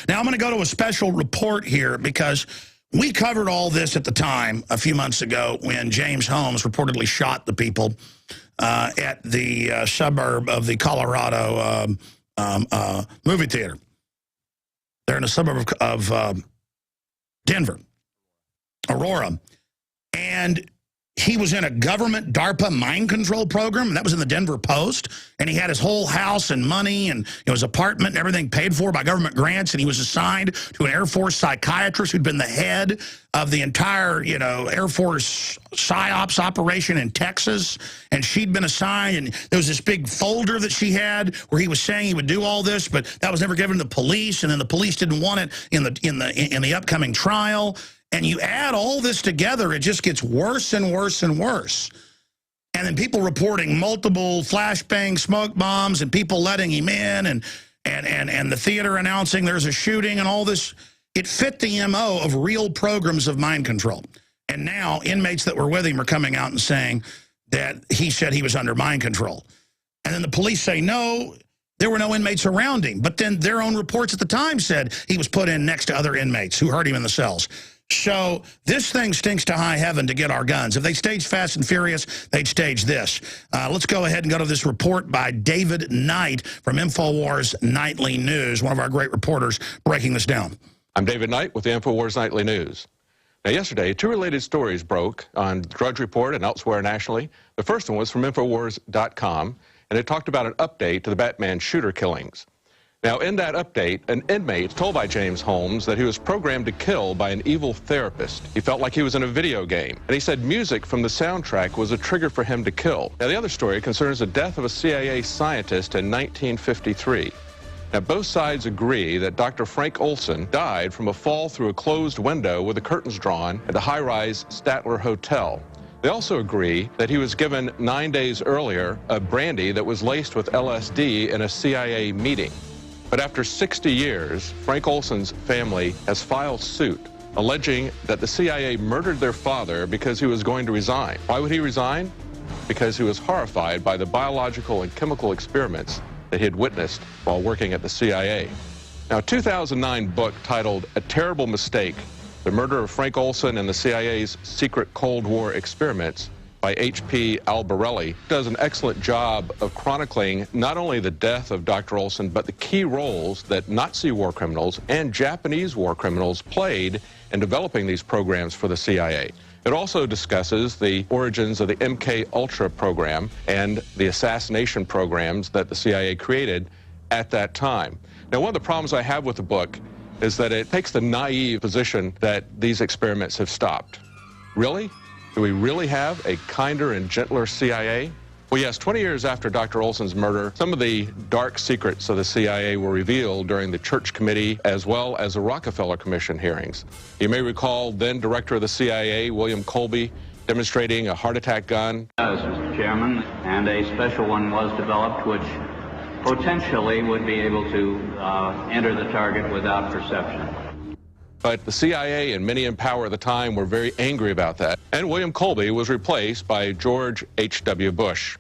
Now I'm going to go to a special report here because we covered all this at the time a few months ago when James Holmes reportedly shot the people at the suburb of the Colorado movie theater. They're in a suburb of Denver, Aurora. And he was in a government DARPA mind control program, and that was in the Denver Post, and he had his whole house and money and his apartment and everything paid for by government grants, and he was assigned to an Air Force psychiatrist who'd been the head of the entire, Air Force PSYOPs operation in Texas, and she'd been assigned, and there was this big folder that she had where he was saying he would do all this, but that was never given to the police, and then the police didn't want it in the upcoming trial. And you add all this together, it just gets worse and worse and worse. And then people reporting multiple flashbang smoke bombs and people letting him in and the theater announcing there's a shooting and all this. It fit the MO of real programs of mind control. And now inmates that were with him are coming out and saying that he said he was under mind control. And then the police say, no, there were no inmates around him. But then their own reports at the time said he was put in next to other inmates who hurt him in the cells. So this thing stinks to high heaven to get our guns. If they staged Fast and Furious, they'd stage this. Let's go ahead and go to this report by David Knight from InfoWars Nightly News, one of our great reporters breaking this down. I'm David Knight with the InfoWars Nightly News. Now, yesterday, two related stories broke on Drudge Report and elsewhere nationally. The first one was from InfoWars.com, and it talked about an update to the Batman shooter killings. Now, in that update, an inmate told by James Holmes that he was programmed to kill by an evil therapist. He felt like he was in a video game, and he said music from the soundtrack was a trigger for him to kill. Now, the other story concerns the death of a CIA scientist in 1953. Now, both sides agree that Dr. Frank Olson died from a fall through a closed window with the curtains drawn at the high-rise Statler Hotel. They also agree that he was given 9 days earlier a brandy that was laced with LSD in a CIA meeting. But after 60 years, Frank Olson's family has filed suit, alleging that the CIA murdered their father because he was going to resign. Why would he resign? Because he was horrified by the biological and chemical experiments that he had witnessed while working at the CIA. Now, a 2009 book titled A Terrible Mistake The Murder of Frank Olson and the CIA's Secret Cold War Experiments by H.P. Albarelli does an excellent job of chronicling not only the death of Dr. Olson, but the key roles that Nazi war criminals and Japanese war criminals played in developing these programs for the CIA. It also discusses the origins of the MK Ultra program and the assassination programs that the CIA created at that time. Now, one of the problems I have with the book is that it takes the naive position that these experiments have stopped. Really? Do we really have a kinder and gentler CIA? Well, yes, 20 years after Dr. Olson's murder, some of the dark secrets of the CIA were revealed during the Church Committee as well as the Rockefeller Commission hearings. You may recall then Director of the CIA, William Colby, demonstrating a heart attack gun. Yes, Mr. Chairman, and a special one was developed which potentially would be able to enter the target without perception. But the CIA and many in power at the time were very angry about that, and William Colby was replaced by George H.W. Bush.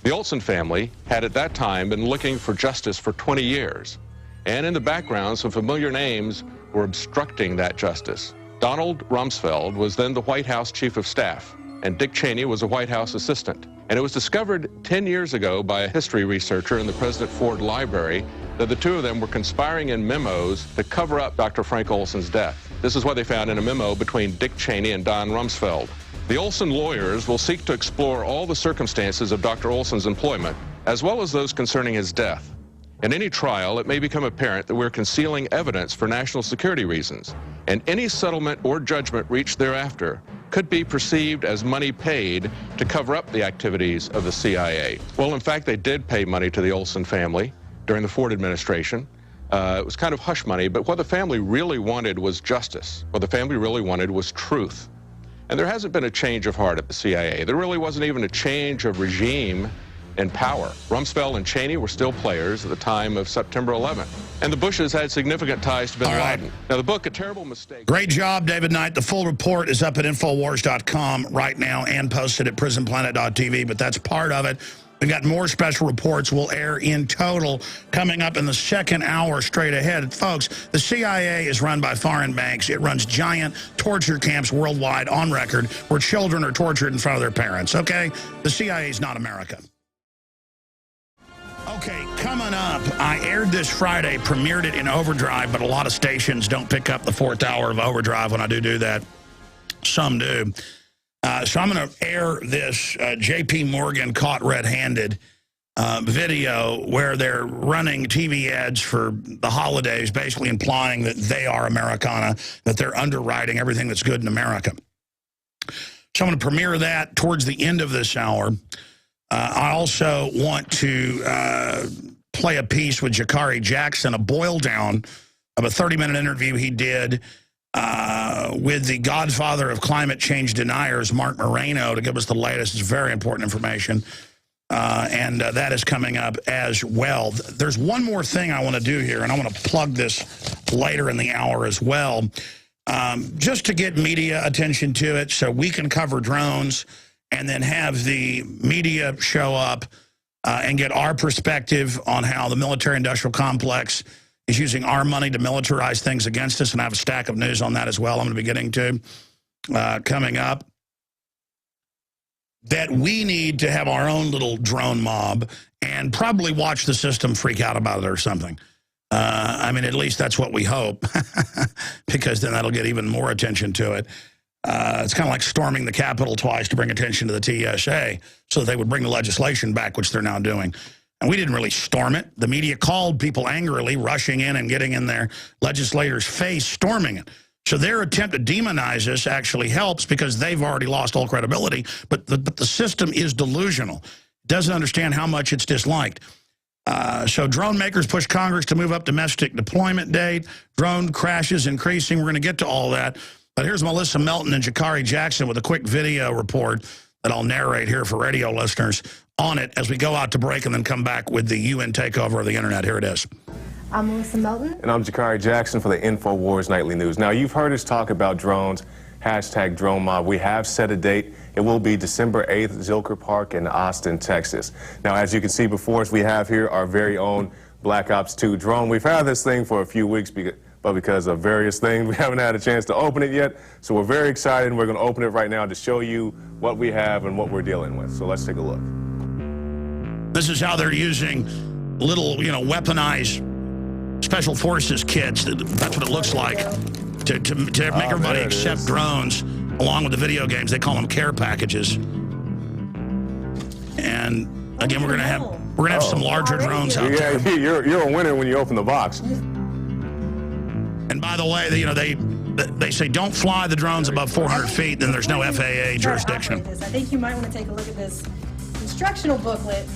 The Olson family had at that time been looking for justice for 20 years, and in the background some familiar names were obstructing that justice. Donald Rumsfeld was then the White House Chief of Staff, and Dick Cheney was a White House assistant. And it was discovered 10 years ago by a history researcher in the President Ford Library that the two of them were conspiring in memos to cover up Dr. Frank Olson's death. This is what they found in a memo between Dick Cheney and Don Rumsfeld. The Olson lawyers will seek to explore all the circumstances of Dr. Olson's employment, as well as those concerning his death. In any trial, it may become apparent that we're concealing evidence for national security reasons, and any settlement or judgment reached thereafter could be perceived as money paid to cover up the activities of the CIA. Well, in fact, they did pay money to the Olson family during the Ford administration. It was kind of hush money, but what the family really wanted was justice. What the family really wanted was truth. And there hasn't been a change of heart at the CIA. There really wasn't even a change of regime in power. Rumsfeld and Cheney were still players at the time of September 11th. And the Bushes had significant ties to bin Laden. Now, the book, A Terrible Mistake. Great job, David Knight. The full report is up at Infowars.com right now and posted at prisonplanet.tv, but that's part of it. We've got more special reports will air in total coming up in the second hour straight ahead. Folks, the CIA is run by foreign banks. It runs giant torture camps worldwide on record where children are tortured in front of their parents, okay? The CIA is not America. Okay, coming up, I aired this Friday, premiered it in Overdrive, but a lot of stations don't pick up the fourth hour of Overdrive when I do that. Some do. So I'm going to air this J.P. Morgan caught red-handed video where they're running TV ads for the holidays, basically implying that they are Americana, that they're underwriting everything that's good in America. So I'm going to premiere that towards the end of this hour. I also want to play a piece with Jakari Jackson, a boil down of a 30-minute interview he did with the godfather of climate change deniers, Mark Moreno, to give us the latest. It's very important information, and that is coming up as well. There's one more thing I want to do here, and I want to plug this later in the hour as well, just to get media attention to it so we can cover drones and then have the media show up and get our perspective on how the military-industrial complex is using our money to militarize things against us, and I have a stack of news on that as well I'm going to be getting to coming up. That we need to have our own little drone mob and probably watch the system freak out about it or something. I mean, at least that's what we hope, because then that'll get even more attention to it. It's kind of like storming the Capitol twice to bring attention to the TSA so that they would bring the legislation back, which they're now doing. And we didn't really storm it. The media called people angrily, rushing in and getting in their legislators' face, storming it. So their attempt to demonize us actually helps because they've already lost all credibility. But the system is delusional. It doesn't understand how much it's disliked. So drone makers push Congress to move up domestic deployment date. Drone crashes increasing. We're going to get to all that. But here's Melissa Melton and Jakari Jackson with a quick video report that I'll narrate here for radio listeners on it as we go out to break and then come back with the UN takeover of the internet. Here it is. I'm Melissa Melton. And I'm Jakari Jackson for the InfoWars Nightly News. Now, you've heard us talk about drones, hashtag drone mob. We have set a date. It will be December 8th, Zilker Park in Austin, Texas. Now, as you can see before us, we have here our very own Black Ops 2 drone. We've had this thing for a few weeks but because of various things, we haven't had a chance to open it yet. So we're very excited, and we're going to open it right now to show you what we have and what we're dealing with. So let's take a look. This is how they're using little, weaponized special forces kits. That's what it looks like to make everybody accept drones along with the video games. They call them care packages. And again, we're gonna have some larger drones out there. Yeah, you're a winner when you open the box. And by the way, they say don't fly the drones above 400 feet, then there's no FAA jurisdiction. I think you might want to take a look at this instructional booklet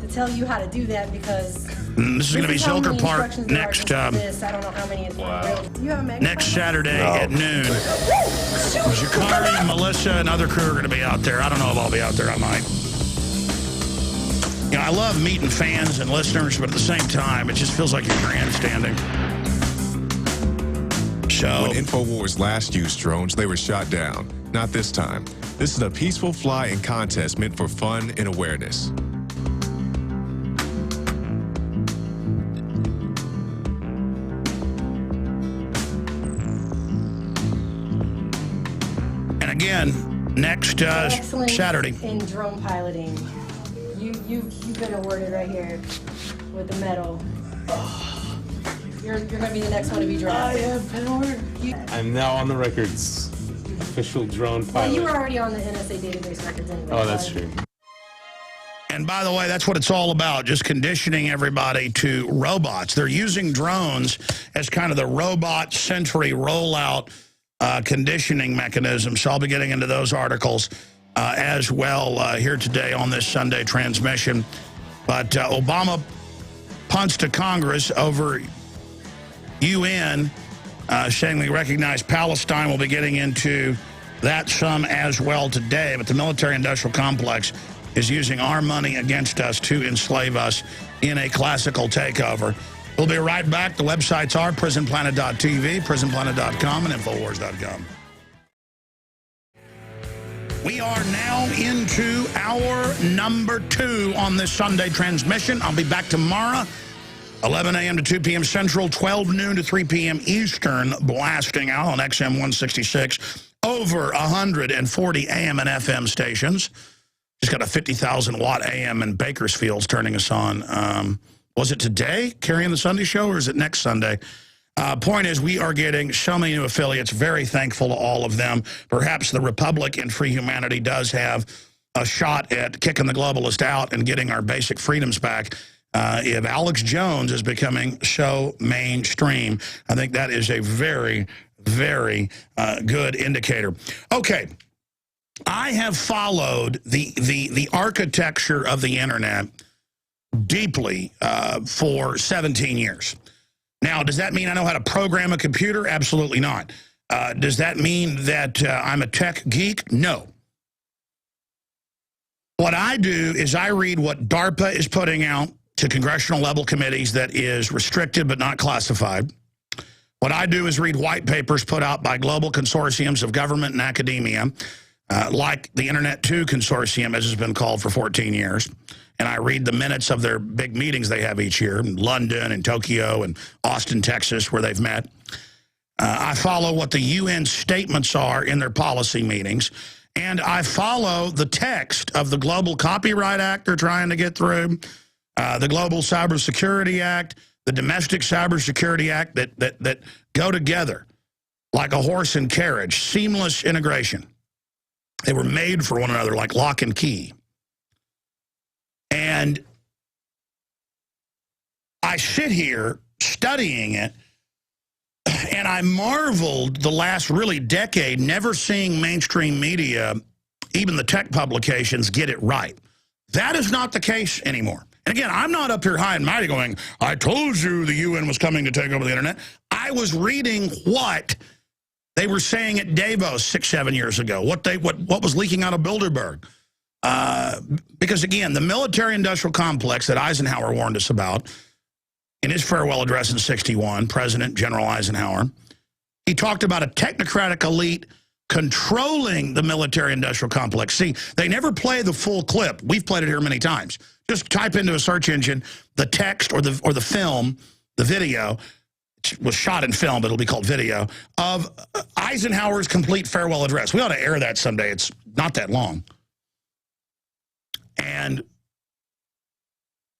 to tell you how to do that, because this is going to be Zilker Park next I don't know how many is real. Do you have a next Saturday at noon. Jakari, Melissa, and other crew are going to be out there. I don't know if I'll be out there. I might. I love meeting fans and listeners, but at the same time, it just feels like you're grandstanding. So, when InfoWars last used drones, they were shot down. Not this time. This is a peaceful fly-in contest meant for fun and awareness. and again, next Saturday. In drone piloting. You've been awarded right here with the medal. You're going to be the next one to be drafted. I have been awarded. I'm now on the records. Official drone pilot. Well, you were already on the NSA database records anyway. Oh, that's true. And by the way, that's what it's all about, just conditioning everybody to robots. They're using drones as kind of the robot century rollout conditioning mechanism. So I'll be getting into those articles as well here today on this Sunday transmission. But Obama punts to Congress over UN, saying we recognize Palestine. We'll be getting into that some as well today. But the military-industrial complex is using our money against us to enslave us in a classical takeover. We'll be right back. The websites are prisonplanet.tv, prisonplanet.com, and Infowars.com. We are now into hour number 2 on this Sunday transmission. I'll be back tomorrow, 11 a.m. to 2 p.m. Central, 12 noon to 3 p.m. Eastern, blasting out on XM 166, over 140 AM and FM stations. Just got a 50,000-watt AM in Bakersfield's turning us on. Was it today, carrying the Sunday show, or is it next Sunday? Point is, we are getting so many new affiliates. Very thankful to all of them. Perhaps the Republic and Free Humanity does have a shot at kicking the globalist out and getting our basic freedoms back. If Alex Jones is becoming so mainstream, I think that is a very, very good indicator. Okay, I have followed the architecture of the internet deeply for 17 years. Now, does that mean I know how to program a computer? Absolutely not. Does that mean that I'm a tech geek? No. What I do is I read what DARPA is putting out to congressional level committees that is restricted but not classified. What I do is read white papers put out by global consortiums of government and academia, like the Internet 2 Consortium, as has been called for 14 years. And I read the minutes of their big meetings they have each year in London and Tokyo and Austin, Texas, where they've met. I follow what the UN statements are in their policy meetings. And I follow the text of the Global Copyright Act they're trying to get through, the Global Cybersecurity Act, the Domestic Cybersecurity Act that go together like a horse and carriage, seamless integration. They were made for one another like lock and key. And I sit here studying it, and I marveled the last really decade never seeing mainstream media, even the tech publications, get it right. That is not the case anymore. And again, I'm not up here high and mighty going, I told you the UN was coming to take over the internet. I was reading what they were saying at Davos 6-7 years ago, what was leaking out of Bilderberg. Because, again, the military-industrial complex that Eisenhower warned us about in his farewell address in '61, President General Eisenhower, he talked about a technocratic elite controlling the military-industrial complex. See, they never play the full clip. We've played it here many times. Just type into a search engine the text or the film, the video. it was shot in film, but it'll be called video, of Eisenhower's complete farewell address. We ought to air that someday. It's not that long. And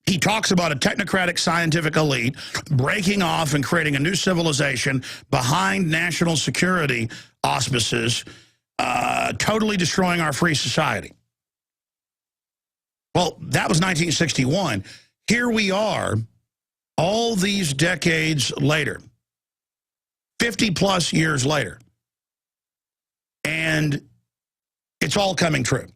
he talks about a technocratic scientific elite breaking off and creating a new civilization behind national security auspices, totally destroying our free society. Well, that was 1961. Here we are, all these decades later, 50-plus years later, and it's all coming true.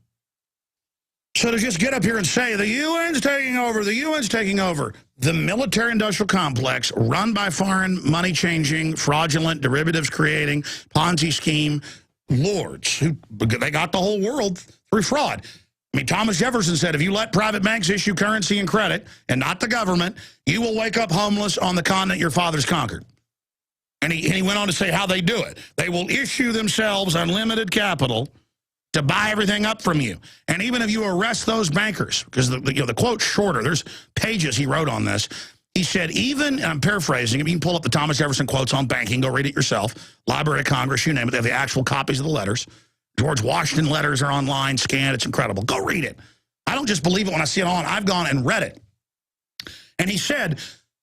So to just get up here and say, the UN's taking over, the UN's taking over, the military-industrial complex run by foreign money-changing, fraudulent, derivatives-creating, Ponzi scheme lords, who they got the whole world through fraud. I mean, Thomas Jefferson said, if you let private banks issue currency and credit, and not the government, you will wake up homeless on the continent your fathers conquered. And he went on to say how they do it. They will issue themselves unlimited capital to buy everything up from you. And even if you arrest those bankers, because the quote's shorter, there's pages he wrote on this. He said, even, and I'm paraphrasing, you can pull up the Thomas Jefferson quotes on banking, go read it yourself, Library of Congress, you name it, they have the actual copies of the letters. George Washington letters are online, scanned, it's incredible. Go read it. I don't just believe it when I see it on, I've gone and read it. And he said,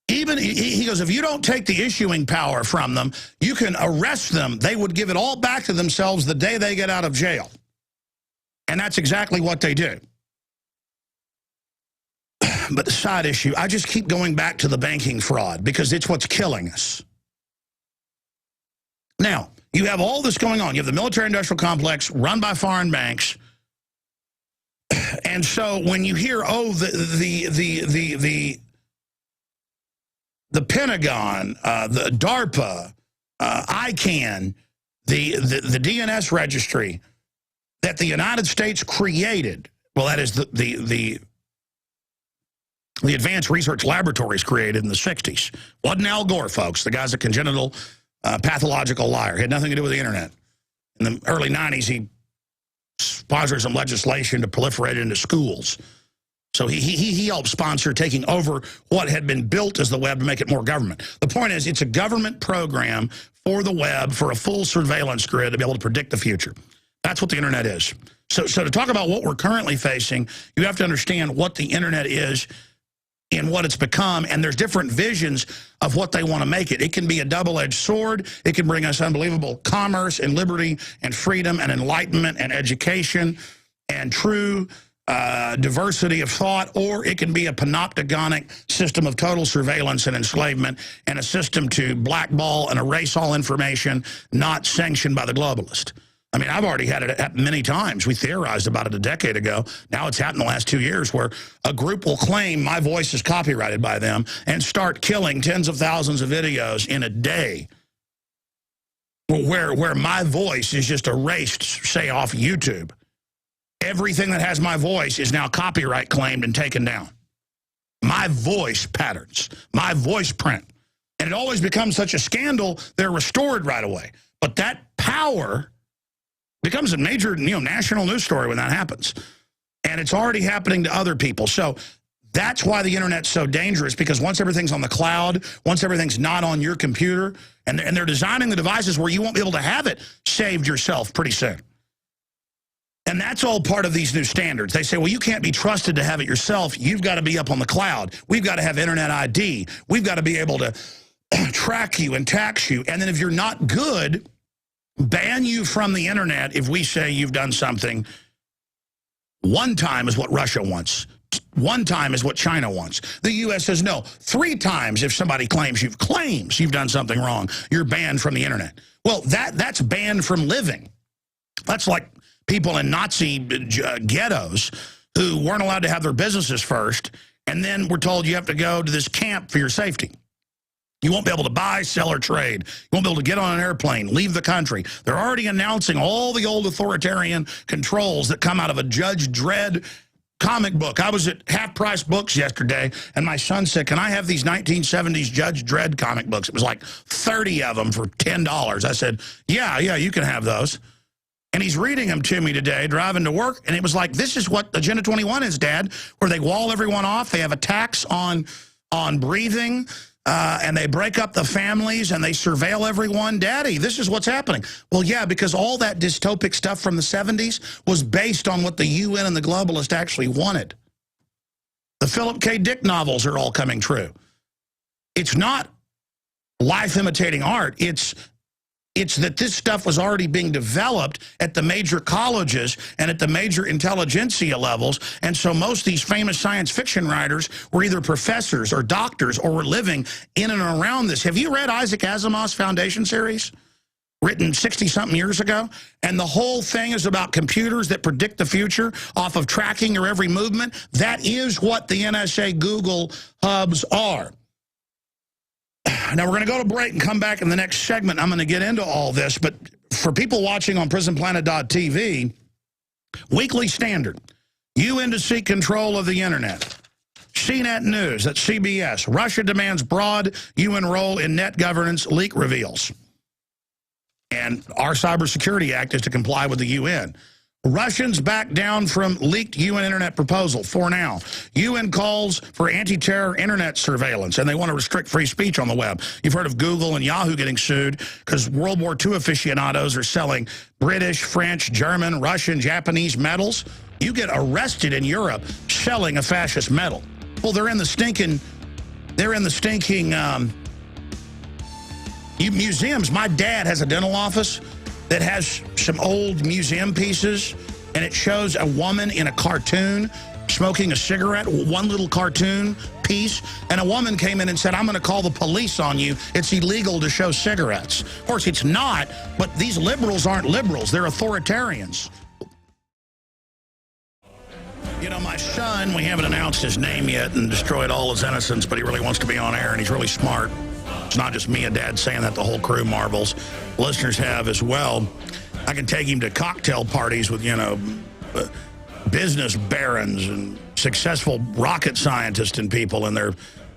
even, he goes, if you don't take the issuing power from them, you can arrest them. They would give it all back to themselves the day they get out of jail. And that's exactly what they do. But the side issue, I just keep going back to the banking fraud because it's what's killing us. Now, you have all this going on. You have the military-industrial complex run by foreign banks. And so when you hear, oh, the Pentagon, the DARPA, ICANN, the DNS registry that the United States created, well, that is the Advanced Research Laboratories created in the 60s. Wasn't Al Gore, folks. The guy's a congenital pathological liar. Had nothing to do with the internet. In the early 90s, he sponsored some legislation to proliferate it into schools. So he helped sponsor taking over what had been built as the web to make it more government. The point is, it's a government program for the web, for a full surveillance grid to be able to predict the future. That's what the internet is. So to talk about what we're currently facing, you have to understand what the internet is and what it's become, and there's different visions of what they want to make it. It can be a double-edged sword. It can bring us unbelievable commerce and liberty and freedom and enlightenment and education and true diversity of thought, or it can be a panopticonic system of total surveillance and enslavement and a system to blackball and erase all information not sanctioned by the globalist. I mean, I've already had it happen many times. We theorized about it a decade ago. Now it's happened the last 2 years where a group will claim my voice is copyrighted by them and start killing tens of thousands of videos in a day where my voice is just erased, say, off YouTube. Everything that has my voice is now copyright claimed and taken down. My voice patterns, my voice print. And it always becomes such a scandal, they're restored right away. But that power becomes a major, national news story when that happens. And it's already happening to other people. So that's why the internet's so dangerous, because once everything's on the cloud, once everything's not on your computer, and they're designing the devices where you won't be able to have it saved yourself pretty soon. And that's all part of these new standards. They say, well, you can't be trusted to have it yourself. You've got to be up on the cloud. We've got to have internet ID. We've got to be able to track you and tax you. And then if you're not good, ban you from the internet if we say you've done something. One time is what Russia wants. One time is what China wants. The U.S. says no. 3 times if somebody claims you've done something wrong, you're banned from the internet. Well, that's banned from living. That's like people in Nazi ghettos who weren't allowed to have their businesses first, and then we're told you have to go to this camp for your safety. You won't be able to buy, sell, or trade. You won't be able to get on an airplane, leave the country. They're already announcing all the old authoritarian controls that come out of a Judge Dredd comic book. I was at Half Price Books yesterday, and my son said, can I have these 1970s Judge Dredd comic books? It was like 30 of them for $10. I said, yeah, you can have those. And he's reading them to me today, driving to work, and it was like, this is what Agenda 21 is, Dad, where they wall everyone off. They have a tax on breathing. and they break up the families and they surveil everyone. Daddy, this is what's happening. Well, yeah, because all that dystopic stuff from the 70s was based on what the UN and the globalists actually wanted. The Philip K. Dick novels are all coming true. It's not life imitating art. It's that this stuff was already being developed at the major colleges and at the major intelligentsia levels. And so most of these famous science fiction writers were either professors or doctors or were living in and around this. Have you read Isaac Asimov's Foundation series? Written 60-something years ago? And the whole thing is about computers that predict the future off of tracking your every movement. That is what the NSA Google hubs are. Now, we're going to go to break and come back in the next segment. I'm going to get into all this, but for people watching on prisonplanet.tv, Weekly Standard, UN to seek control of the internet. CNET News, that's CBS, Russia demands broad UN role in net governance, leak reveals. And our Cybersecurity Act is to comply with the UN. Russians back down from leaked UN internet proposal for now. UN calls for anti-terror internet surveillance, and they want to restrict free speech on the web. You've heard of Google and Yahoo getting sued because World War II aficionados are selling British, French, German, Russian, Japanese medals. You get arrested in Europe selling a fascist medal. Well, they're in the stinking museums. My dad has a dental office that has some old museum pieces, and it shows a woman in a cartoon smoking a cigarette, one little cartoon piece, and a woman came in and said, I'm going to call the police on you. It's illegal to show cigarettes. Of course, it's not, but these liberals aren't liberals. They're authoritarians. You know, my son, we haven't announced his name yet and destroyed all his innocence, but he really wants to be on air, and he's really smart. It's not just me and Dad saying that, the whole crew marvels. Listeners have as well. I can take him to cocktail parties with, you know, business barons and successful rocket scientists and people, and they're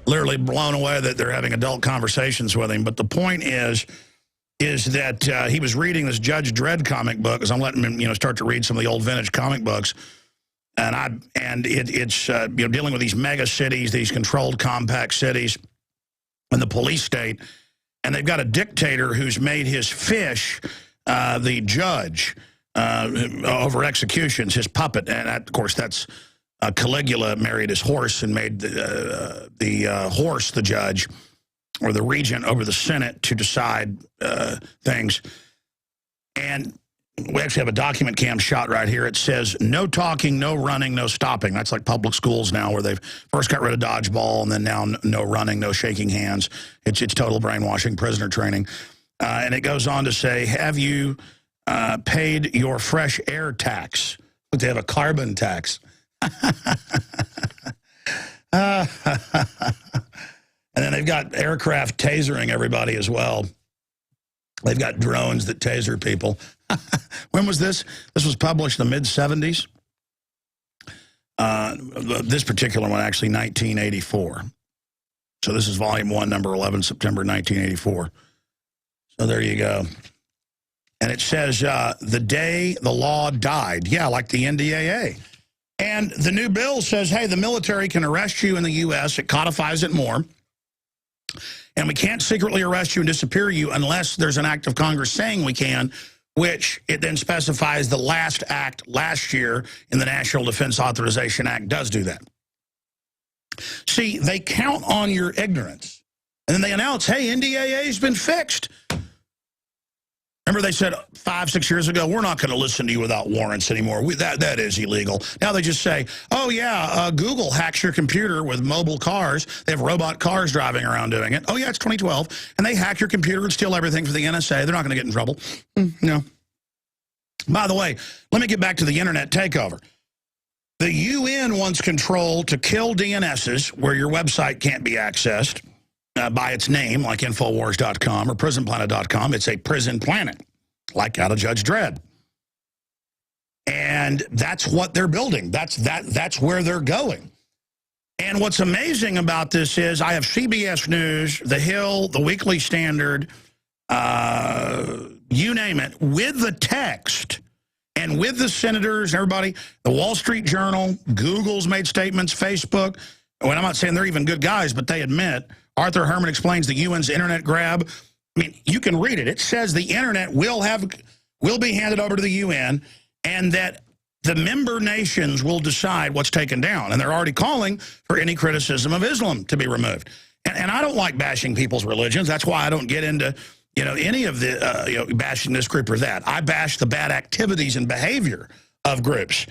literally blown away that they're having adult conversations with him. But the point is that he was reading this Judge Dredd comic book, because I'm letting him, you know, start to read some of the old vintage comic books. And it's you know, dealing with these mega cities, these controlled compact cities, and the police state, and they've got a dictator who's made his fish the judge over executions, his puppet, and of course that's Caligula married his horse and made the horse the judge or the regent over the Senate to decide things. And we actually have a document cam shot right here. It says, no talking, no running, no stopping. That's like public schools now, where they've first got rid of dodgeball and then now no running, no shaking hands. It's total brainwashing, prisoner training. And it goes on to say, have you paid your fresh air tax? But they have a carbon tax. And then they've got aircraft tasering everybody as well. They've got drones that taser people. When was this? This was published in the mid-'70s. This particular one, actually, 1984. So this is volume 1, number 11, September 1984. So there you go. And it says, the day the law died. Yeah, like the NDAA. And the new bill says, hey, the military can arrest you in the U.S. It codifies it more. And we can't secretly arrest you and disappear you unless there's an act of Congress saying we can, which it then specifies the last act last year in the National Defense Authorization Act does do that. See, they count on your ignorance. And then they announce, hey, NDAA's been fixed. Remember they said 5, 6 years ago, we're not going to listen to you without warrants anymore. That is illegal. Now they just say, oh, yeah, Google hacks your computer with mobile cars. They have robot cars driving around doing it. Oh, yeah, it's 2012. And they hack your computer and steal everything for the NSA. They're not going to get in trouble. No. By the way, let me get back to the internet takeover. The UN wants control to kill DNSs where your website can't be accessed by its name, like Infowars.com or prisonplanet.com. It's a prison planet, like out of Judge Dredd. And that's what they're building. That's where they're going. And what's amazing about this is I have CBS News, The Hill, The Weekly Standard, you name it, with the text and with the senators and everybody, the Wall Street Journal, Google's made statements, Facebook. Well, I'm not saying they're even good guys, but they admit Arthur Herman explains the UN's internet grab. I mean, you can read it. It says the internet will be handed over to the UN, and that the member nations will decide what's taken down. And they're already calling for any criticism of Islam to be removed. And I don't like bashing people's religions. That's why I don't get into, any of the, bashing this group or that. I bash the bad activities and behavior of groups.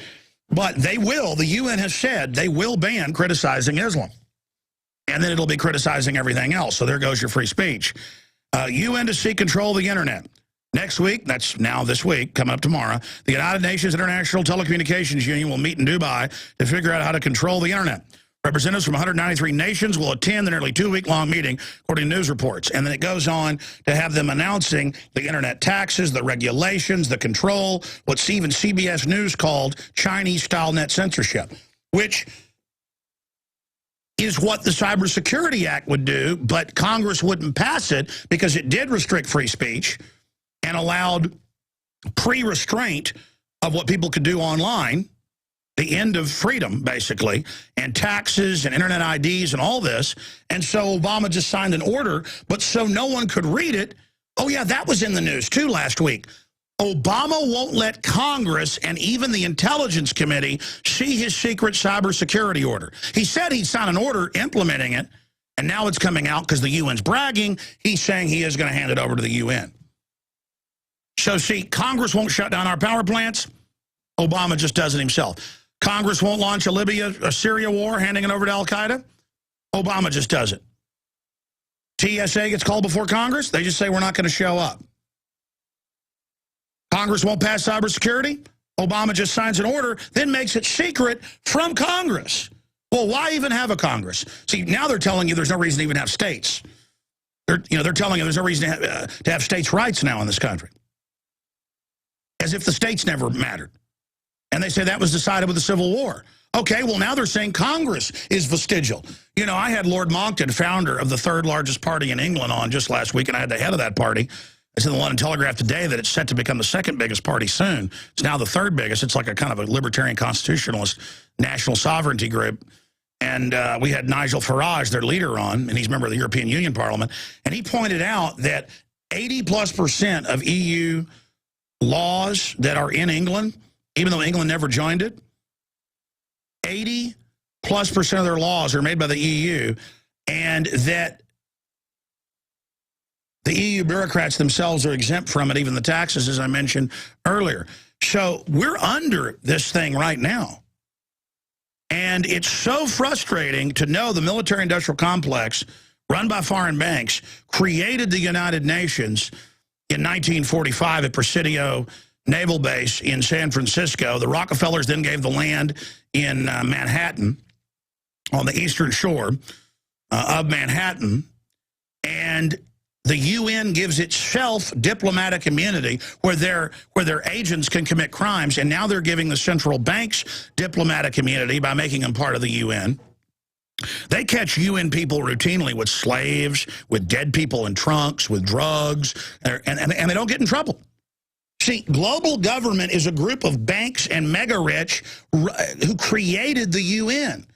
But they will, the UN has said, they will ban criticizing Islam. And then it'll be criticizing everything else. So there goes your free speech. UN to seek control of the internet. Next week, that's now this week, coming up tomorrow, the United Nations International Telecommunications Union will meet in Dubai to figure out how to control the internet. Representatives from 193 nations will attend the nearly 2-week-long meeting, according to news reports. And then it goes on to have them announcing the internet taxes, the regulations, the control, what even CBS News called Chinese-style net censorship, which is what the Cybersecurity Act would do, but Congress wouldn't pass it because it did restrict free speech and allowed pre-restraint of what people could do online, the end of freedom, basically, and taxes and internet IDs and all this. And so Obama just signed an order, but so no one could read it. Oh, yeah, that was in the news, too, last week. Obama won't let Congress and even the Intelligence Committee see his secret cybersecurity order. He said he'd sign an order implementing it, and now it's coming out because the UN's bragging. He's saying he is going to hand it over to the UN. So, see, Congress won't shut down our power plants. Obama just does it himself. Congress won't launch a Syria war, handing it over to al-Qaeda. Obama just does it. TSA gets called before Congress. They just say we're not going to show up. Congress won't pass cybersecurity. Obama just signs an order, then makes it secret from Congress. Well, why even have a Congress? See, now they're telling you there's no reason to even have states. They're telling you there's no reason to have states' rights now in this country. As if the states never mattered. And they say that was decided with the Civil War. Okay, well, now they're saying Congress is vestigial. I had Lord Monckton, founder of the third largest party in England, on just last week, and I had the head of that party. It's in the London Telegraph today that it's set to become the second biggest party soon. It's now the third biggest. It's like a kind of a libertarian constitutionalist national sovereignty group. And we had Nigel Farage, their leader, on, and he's a member of the European Union Parliament. And he pointed out that 80+% of EU laws that are in England, even though England never joined it, 80+% of their laws are made by the EU, and that the EU bureaucrats themselves are exempt from it, even the taxes, as I mentioned earlier. So we're under this thing right now. And it's so frustrating to know the military-industrial complex run by foreign banks created the United Nations in 1945 at Presidio Naval Base in San Francisco. The Rockefellers then gave the land in Manhattan, on the eastern shore of Manhattan. And the UN gives itself diplomatic immunity where their agents can commit crimes. And now they're giving the central banks diplomatic immunity by making them part of the UN. They catch UN people routinely with slaves, with dead people in trunks, with drugs, and they don't get in trouble. See, global government is a group of banks and mega-rich who created the UN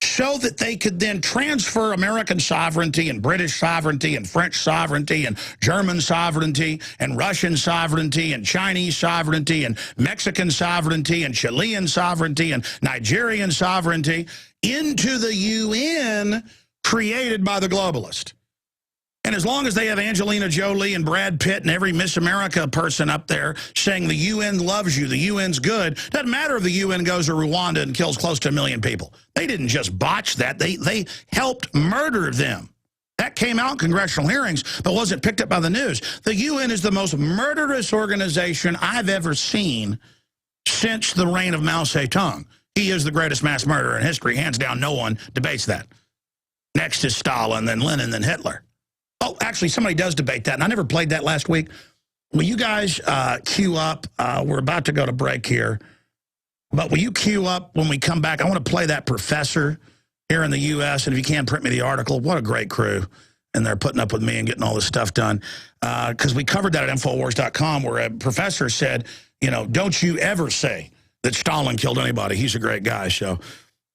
so that they could then transfer American sovereignty and British sovereignty and French sovereignty and German sovereignty and Russian sovereignty and Chinese sovereignty and Mexican sovereignty and Chilean sovereignty and Nigerian sovereignty into the UN created by the globalist. And as long as they have Angelina Jolie and Brad Pitt and every Miss America person up there saying the UN loves you, the UN's good, doesn't matter if the UN goes to Rwanda and kills close to 1 million people. They didn't just botch that. They helped murder them. That came out in congressional hearings, but wasn't picked up by the news. The UN is the most murderous organization I've ever seen since the reign of Mao Zedong. He is the greatest mass murderer in history. Hands down, no one debates that. Next is Stalin, then Lenin, then Hitler. Oh, actually, somebody does debate that, and I never played that last week. Will you guys queue up? We're about to go to break here. But will you queue up when we come back? I want to play that professor here in the U.S., and if you can, print me the article. What a great crew. And they're putting up with me and getting all this stuff done. Because we covered that at Infowars.com, where a professor said, don't you ever say that Stalin killed anybody. He's a great guy. So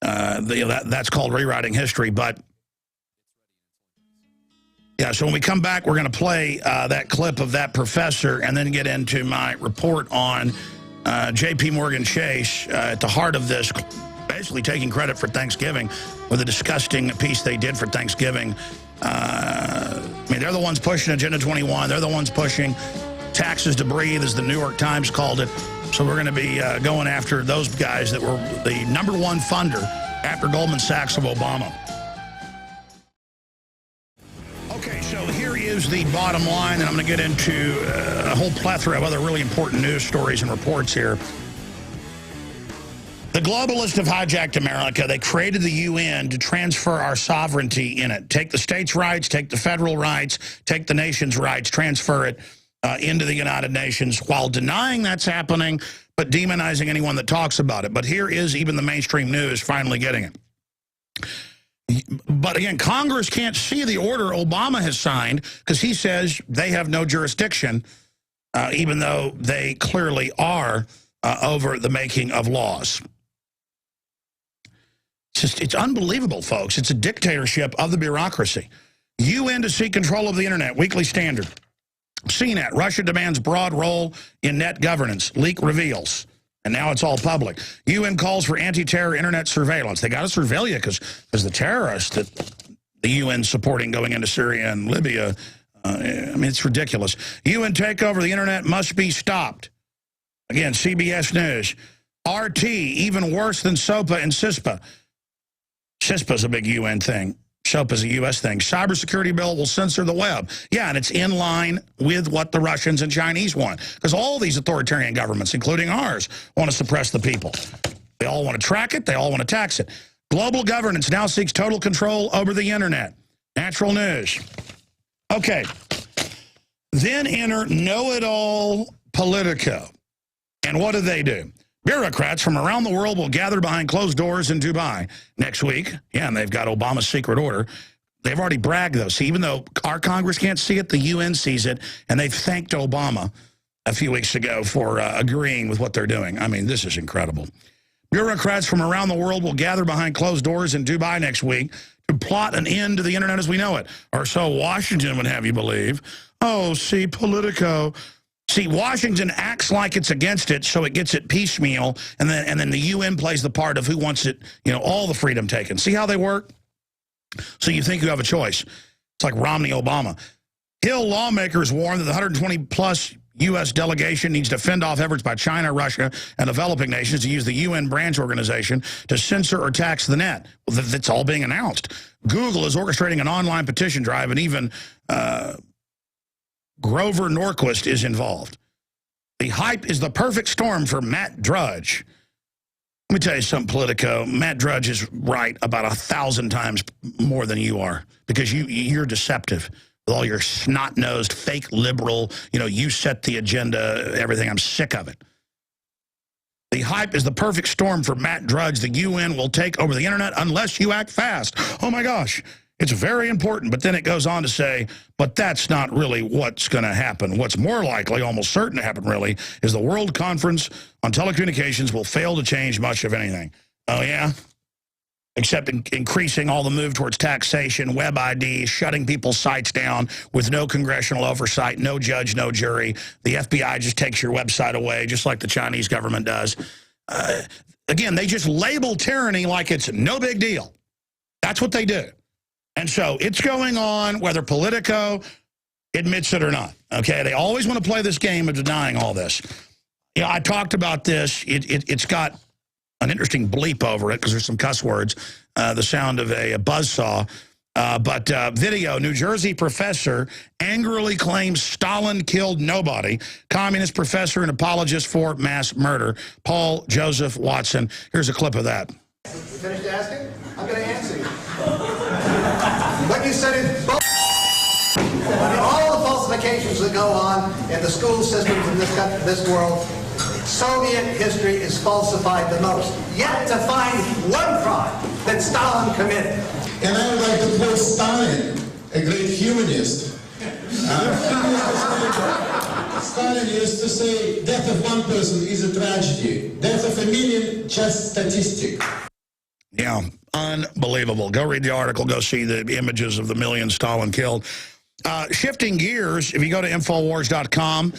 that's called rewriting history. But Yeah, so when we come back, we're going to play that clip of that professor and then get into my report on J.P. Morgan Chase at the heart of this, basically taking credit for Thanksgiving with a disgusting piece they did for Thanksgiving. I mean, they're the ones pushing Agenda 21. They're the ones pushing taxes to breathe, as the New York Times called it. So we're going to be going after those guys that were the #1 funder after Goldman Sachs of Obama. Okay, so here is the bottom line, and I'm going to get into a whole plethora of other really important news stories and reports here. The globalists have hijacked America. They created the UN to transfer our sovereignty in it. Take the states' rights, take the federal rights, take the nation's rights, transfer it into the United Nations while denying that's happening, but demonizing anyone that talks about it. But here is even the mainstream news finally getting it. But again, Congress can't see the order Obama has signed because he says they have no jurisdiction, even though they clearly are over the making of laws. It's unbelievable, folks. It's a dictatorship of the bureaucracy. UN to seek control of the internet, Weekly Standard. CNET, Russia demands broad role in net governance, leak reveals. And now it's all public. UN calls for anti-terror internet surveillance. They got to surveil you because the terrorists that the UN's supporting going into Syria and Libya, I mean, it's ridiculous. UN takeover of the internet must be stopped. Again, CBS News. RT, even worse than SOPA and CISPA. CISPA's a big UN thing. SOPA's a U.S. thing. Cybersecurity bill will censor the web. Yeah, and it's in line with what the Russians and Chinese want. Because all these authoritarian governments, including ours, want to suppress the people. They all want to track it. They all want to tax it. Global governance now seeks total control over the internet. Natural News. Okay. Then enter know-it-all Politico. And what do? Bureaucrats from around the world will gather behind closed doors in Dubai next week. Yeah, and they've got Obama's secret order. They've already bragged, though. See, even though our Congress can't see it, the UN sees it, and they've thanked Obama a few weeks ago for agreeing with what they're doing. I mean, this is incredible. Bureaucrats from around the world will gather behind closed doors in Dubai next week to plot an end to the internet as we know it. Or so Washington would have you believe. Oh, see, Politico. See, Washington acts like it's against it, so it gets it piecemeal, and then the UN plays the part of who wants it, you know, all the freedom taken. See how they work? So you think you have a choice. It's like Romney-Obama. Hill lawmakers warn that the 120-plus U.S. delegation needs to fend off efforts by China, Russia, and developing nations to use the UN branch organization to censor or tax the net. Well, that's all being announced. Google is orchestrating an online petition drive, and even Grover Norquist is involved. The hype is the perfect storm for Matt Drudge. Let me tell you something, Politico. Matt Drudge is right about 1,000 times more than you are because you're deceptive with all your snot-nosed, fake liberal, you know, you set the agenda, everything. I'm sick of it. The hype is the perfect storm for Matt Drudge. The UN will take over the internet unless you act fast. Oh, my gosh. It's very important, but then it goes on to say, but that's not really what's going to happen. What's more likely, almost certain to happen really, is the World Conference on Telecommunications will fail to change much of anything. Oh, yeah? Except increasing all the move towards taxation, web ID, shutting people's sites down with no congressional oversight, no judge, no jury. The FBI just takes your website away, just like the Chinese government does. Again, they just label tyranny like it's no big deal. That's what they do. And so it's going on whether Politico admits it or not. Okay, they always want to play this game of denying all this. You know, I talked about this. It's got an interesting bleep over it because there's some cuss words, the sound of a buzzsaw. But video, New Jersey professor angrily claims Stalin killed nobody. Communist professor and apologist for mass murder, Paul Joseph Watson. Here's a clip of that. You finished asking? I'm going to answer you. What you said is all the falsifications that go on in the school systems in this country, this world, Soviet history is falsified the most. Yet to find one crime that Stalin committed. And I would like to quote Stalin, a great humanist. Stalin used to say, death of one person is a tragedy. Death of a million, just statistic. Yeah, unbelievable. Go read the article. Go see the images of the millions Stalin killed. Shifting gears, if you go to Infowars.com,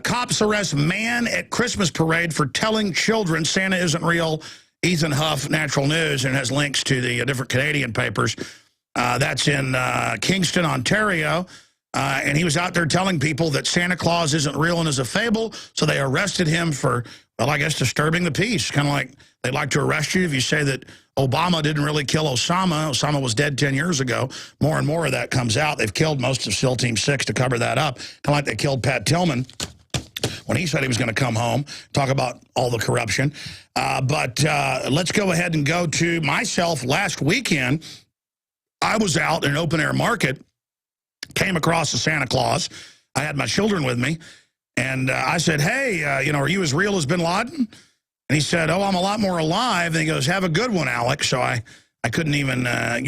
cops arrest man at Christmas parade for telling children Santa isn't real. Ethan Huff, Natural News, and has links to the different Canadian papers. That's in Kingston, Ontario. And he was out there telling people that Santa Claus isn't real and is a fable. So they arrested him for, well, I guess, disturbing the peace. Kind of like they'd like to arrest you if you say that Obama didn't really kill Osama. Osama was dead 10 years ago. More and more of that comes out. They've killed most of SEAL Team 6 to cover that up. Kind of like they killed Pat Tillman when he said he was going to come home, talk about all the corruption. But let's go ahead and go to myself. Last weekend, I was out in an open-air market, came across a Santa Claus. I had my children with me, and I said, hey, are you as real as bin Laden? And he said, oh, I'm a lot more alive. And he goes, have a good one, Alex. So I couldn't even I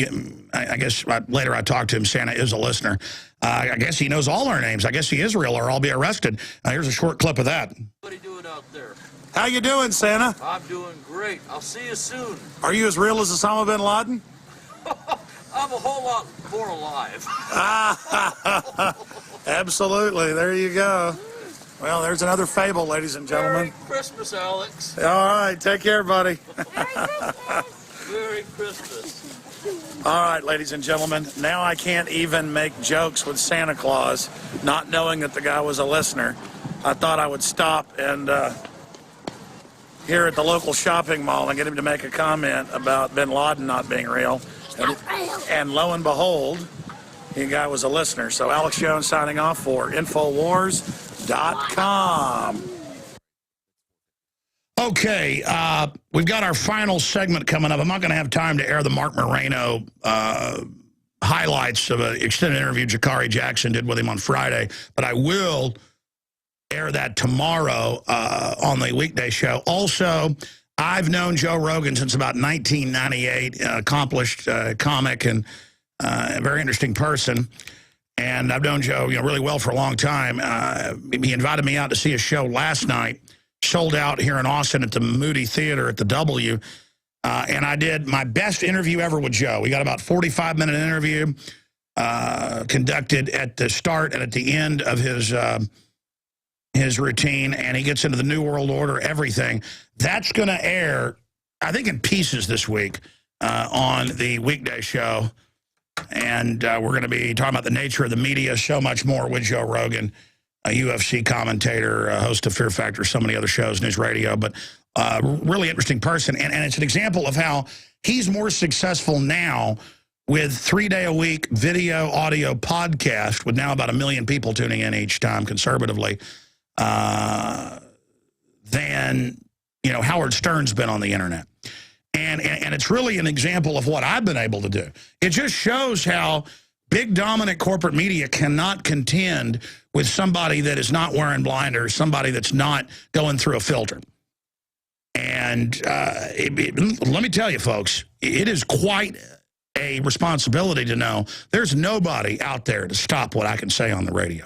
guess later I talked to him. Santa is a listener. I guess he knows all our names. I guess he is real or I'll be arrested. Here's a short clip of that. What are you doing out there? How you doing, Santa? I'm doing great. I'll see you soon. Are you as real as Osama bin Laden? I'm a whole lot more alive. Absolutely. There you go. Well, there's another fable, ladies and gentlemen. Merry Christmas, Alex. All right. Take care, buddy. Merry Christmas. All right, ladies and gentlemen. Now I can't even make jokes with Santa Claus, not knowing that the guy was a listener. I thought I would stop and here at the local shopping mall and get him to make a comment about bin Laden not being real. And lo and behold, the guy was a listener. So Alex Jones signing off for Infowars.com. Okay, we've got our final segment coming up. I'm not going to have time to air the Mark Moreno highlights of an extended interview Jakari Jackson did with him on Friday, but I will air that tomorrow on the weekday show. Also, I've known Joe Rogan since about 1998, accomplished comic and a very interesting person. And I've known Joe really well for a long time. He invited me out to see a show last night, sold out here in Austin at the Moody Theater at the W. And I did my best interview ever with Joe. We got about a 45-minute interview conducted at the start and at the end of his routine, and he gets into the New World Order, everything. That's going to air, I think, in pieces this week on the weekday show. And we're going to be talking about the nature of the media, so much more with Joe Rogan, a UFC commentator, host of Fear Factor, so many other shows, news radio, but really interesting person. And it's an example of how he's more successful now with 3-day-a-week video, audio podcast, with now about 1 million people tuning in each time, conservatively, than Howard Stern's been on the internet. And it's really an example of what I've been able to do. It just shows how big dominant corporate media cannot contend with somebody that is not wearing blinders, somebody that's not going through a filter. And let me tell you, folks, it is quite a responsibility to know there's nobody out there to stop what I can say on the radio.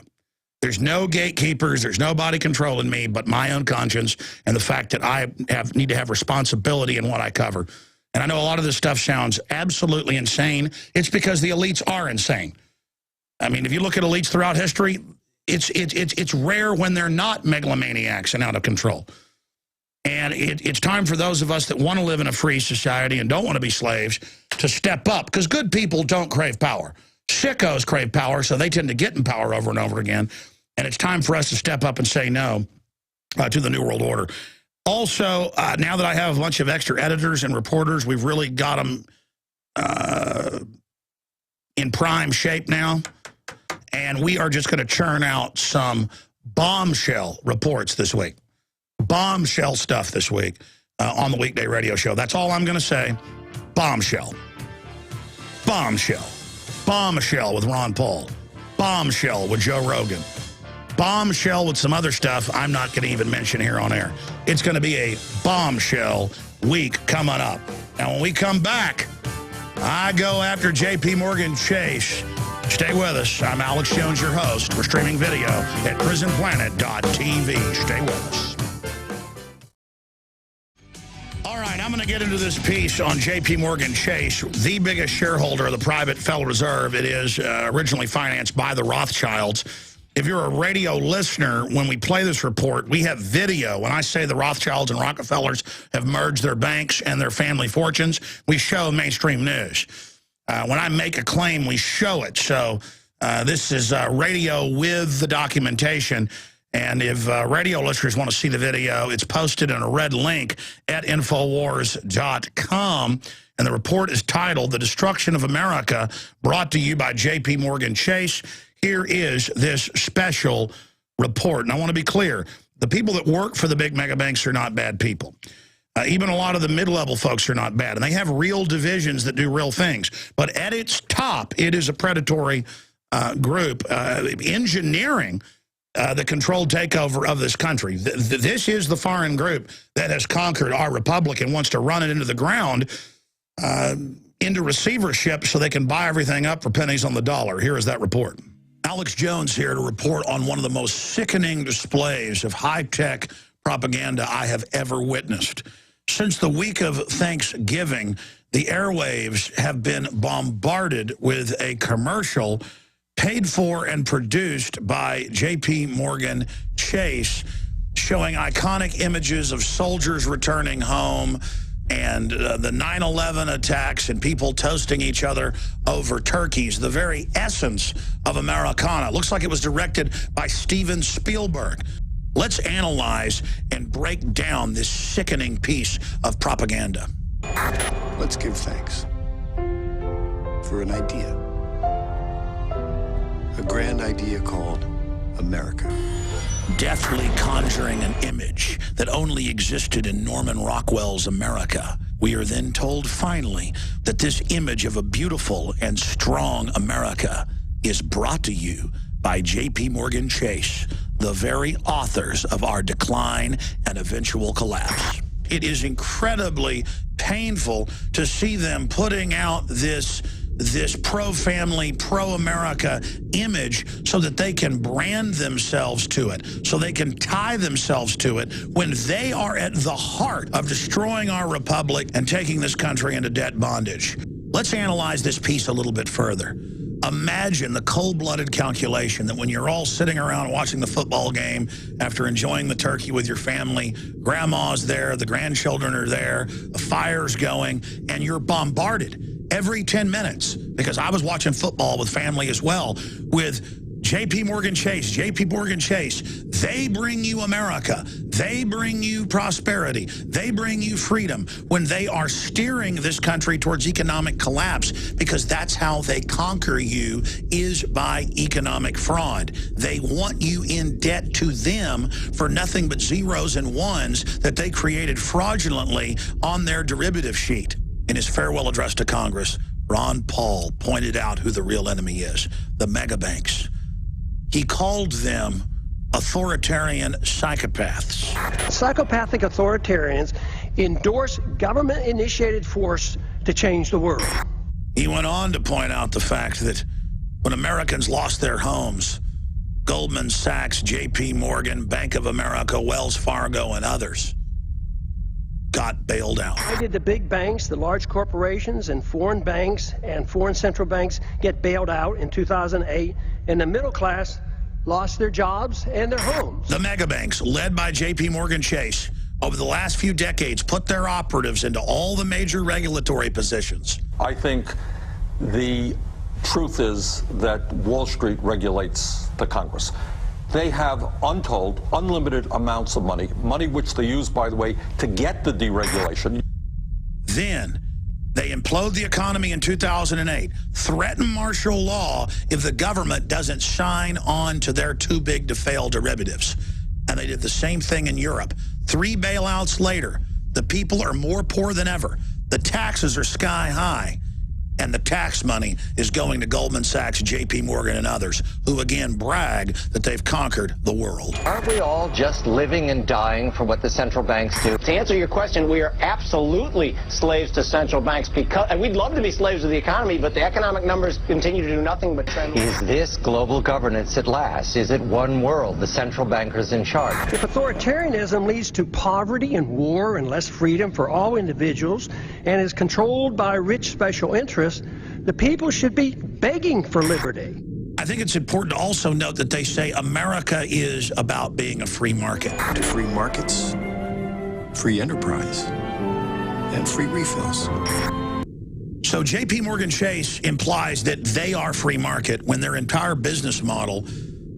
There's no gatekeepers. There's nobody controlling me but my own conscience and the fact that I need to have responsibility in what I cover. And I know a lot of this stuff sounds absolutely insane. It's because the elites are insane. I mean, if you look at elites throughout history, it's rare when they're not megalomaniacs and out of control. And it's time for those of us that want to live in a free society and don't want to be slaves to step up, because good people don't crave power. Sickos crave power, so they tend to get in power over and over again. And it's time for us to step up and say no to the New World Order. Also, now that I have a bunch of extra editors and reporters, we've really got them in prime shape now. And we are just going to churn out some bombshell reports this week. Bombshell stuff this week on the weekday radio show. That's all I'm going to say. Bombshell. Bombshell. Bombshell with Ron Paul. Bombshell with Joe Rogan. Bombshell with some other stuff I'm not going to even mention here on air. It's going to be a bombshell week coming up. Now, when we come back, I go after J.P. Morgan Chase. Stay with us. I'm Alex Jones, your host. We're streaming video at prisonplanet.tv. Stay with us. All right, I'm going going to get into this piece on J.P. Morgan Chase, the biggest shareholder of the private Federal Reserve. It is originally financed by the Rothschilds. If you're a radio listener, when we play this report, we have video. When I say the Rothschilds and Rockefellers have merged their banks and their family fortunes, we show mainstream news. When I make a claim, we show it. So this is radio with the documentation. And if radio listeners want to see the video, it's posted in a red link at Infowars.com. And the report is titled, The Destruction of America, brought to you by J.P. Morgan Chase. Here is this special report. And I want to be clear, the people that work for the big mega banks are not bad people. Even a lot of the mid-level folks are not bad. And they have real divisions that do real things. But at its top, it is a predatory group engineering the controlled takeover of this country. This is the foreign group that has conquered our republic and wants to run it into the ground, into receivership so they can buy everything up for pennies on the dollar. Here is that report. Alex Jones here to report on one of the most sickening displays of high-tech propaganda I have ever witnessed. Since the week of Thanksgiving, the airwaves have been bombarded with a commercial paid for and produced by J.P. Morgan Chase, showing iconic images of soldiers returning home and the 9/11 attacks and people toasting each other over turkeys, the very essence of Americana. Looks like it was directed by Steven Spielberg. Let's analyze and break down this sickening piece of propaganda. Let's give thanks for an idea. A grand idea called America. Deftly conjuring an image that only existed in Norman Rockwell's America. We are then told finally that this image of a beautiful and strong America is brought to you by J.P. Morgan Chase, the very authors of our decline and eventual collapse. It is incredibly painful to see them putting out this pro-family, pro-America image so that they can brand themselves to it, so they can tie themselves to it when they are at the heart of destroying our republic and taking this country into debt bondage. Let's analyze this piece a little bit further. Imagine the cold-blooded calculation that when you're all sitting around watching the football game after enjoying the turkey with your family, grandma's there, the grandchildren are there, the fire's going, and you're bombarded every 10 minutes, because I was watching football with family as well, with J.P. Morgan Chase, J.P. Morgan Chase. They bring you America. They bring you prosperity. They bring you freedom when they are steering this country towards economic collapse, because that's how they conquer you, is by economic fraud. They want you in debt to them for nothing but zeros and ones that they created fraudulently on their derivative sheet. In his farewell address to Congress, Ron Paul pointed out who the real enemy is, the mega banks. He called them authoritarian psychopaths. Psychopathic authoritarians endorse government-initiated force to change the world. He went on to point out the fact that when Americans lost their homes, Goldman Sachs, J.P. Morgan, Bank of America, Wells Fargo, and others got bailed out. Why did the big banks, the large corporations, and foreign banks and foreign central banks get bailed out in 2008, and the middle class lost their jobs and their homes? The mega banks, led by J.P. Morgan Chase, over the last few decades, put their operatives into all the major regulatory positions. I think the truth is that Wall Street regulates the Congress. They have untold, unlimited amounts of money which they use, by the way, to get the deregulation. Then they implode the economy in 2008, threaten martial law if the government doesn't sign on to their too big to fail derivatives. And they did the same thing in Europe. 3 bailouts later, the people are more poor than ever. The taxes are sky high. And the tax money is going to Goldman Sachs, J.P. Morgan, and others, who again brag that they've conquered the world. Aren't we all just living and dying for what the central banks do? To answer your question, we are absolutely slaves to central banks, and we'd love to be slaves of the economy, but the economic numbers continue to do nothing but trend. Is this global governance at last? Is it one world, the central bankers in charge? If authoritarianism leads to poverty and war and less freedom for all individuals and is controlled by rich special interests, the people should be begging for liberty. I think it's important to also note that they say America is about being a free market. Free markets, free enterprise, and free refills. So J.P. Morgan Chase implies that they are free market when their entire business model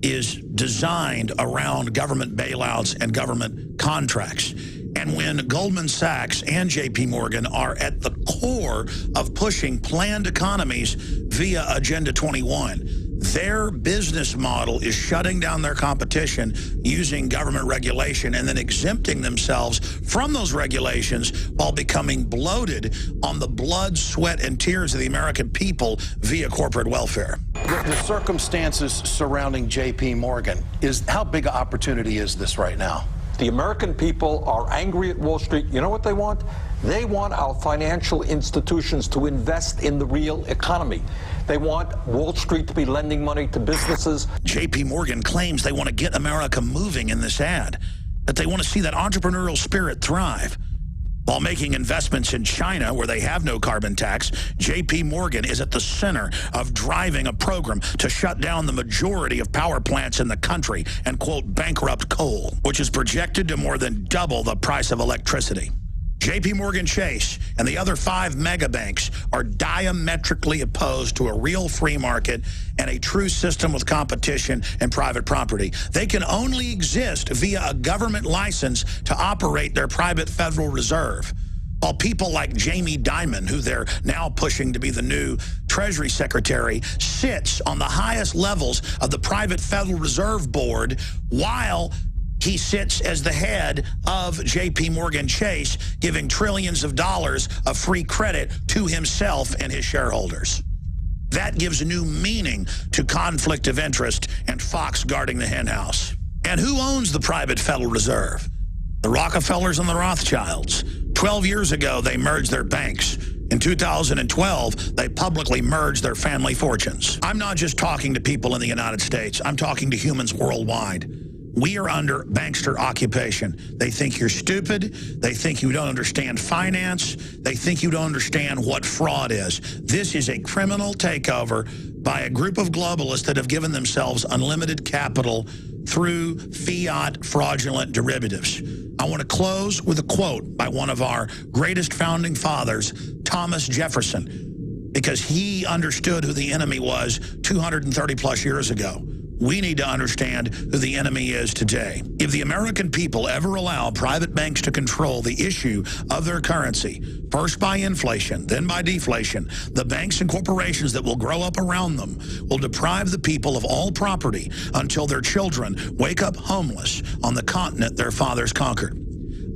is designed around government bailouts and government contracts. And when Goldman Sachs and J.P. Morgan are at the core of pushing planned economies via Agenda 21, their business model is shutting down their competition using government regulation and then exempting themselves from those regulations while becoming bloated on the blood, sweat, and tears of the American people via corporate welfare. The circumstances surrounding J.P. Morgan, how big an opportunity is this right now? The American people are angry at Wall Street. You know what they want? They want our financial institutions to invest in the real economy. They want Wall Street to be lending money to businesses. J.P. Morgan claims they want to get America moving in this ad, that they want to see that entrepreneurial spirit thrive. While making investments in China, where they have no carbon tax, J.P. Morgan is at the center of driving a program to shut down the majority of power plants in the country and, quote, bankrupt coal, which is projected to more than double the price of electricity. J.P. Morgan Chase and the other 5 mega banks are diametrically opposed to a real free market and a true system with competition and private property. They can only exist via a government license to operate their private Federal Reserve. While people like Jamie Dimon, who they're now pushing to be the new Treasury Secretary, sits on the highest levels of the private Federal Reserve Board while he sits as the head of J.P. Morgan Chase, giving trillions of dollars of free credit to himself and his shareholders. That gives new meaning to conflict of interest and Fox guarding the henhouse. And who owns the private Federal Reserve? The Rockefellers and the Rothschilds. 12 years ago, they merged their banks. In 2012, they publicly merged their family fortunes. I'm not just talking to people in the United States. I'm talking to humans worldwide. We are under bankster occupation. They think you're stupid. They think you don't understand finance. They think you don't understand what fraud is. This is a criminal takeover by a group of globalists that have given themselves unlimited capital through fiat fraudulent derivatives. I want to close with a quote by one of our greatest founding fathers, Thomas Jefferson, because he understood who the enemy was 230 plus years ago. We need to understand who the enemy is today. If the American people ever allow private banks to control the issue of their currency, first by inflation, then by deflation, the banks and corporations that will grow up around them will deprive the people of all property until their children wake up homeless on the continent their fathers conquered.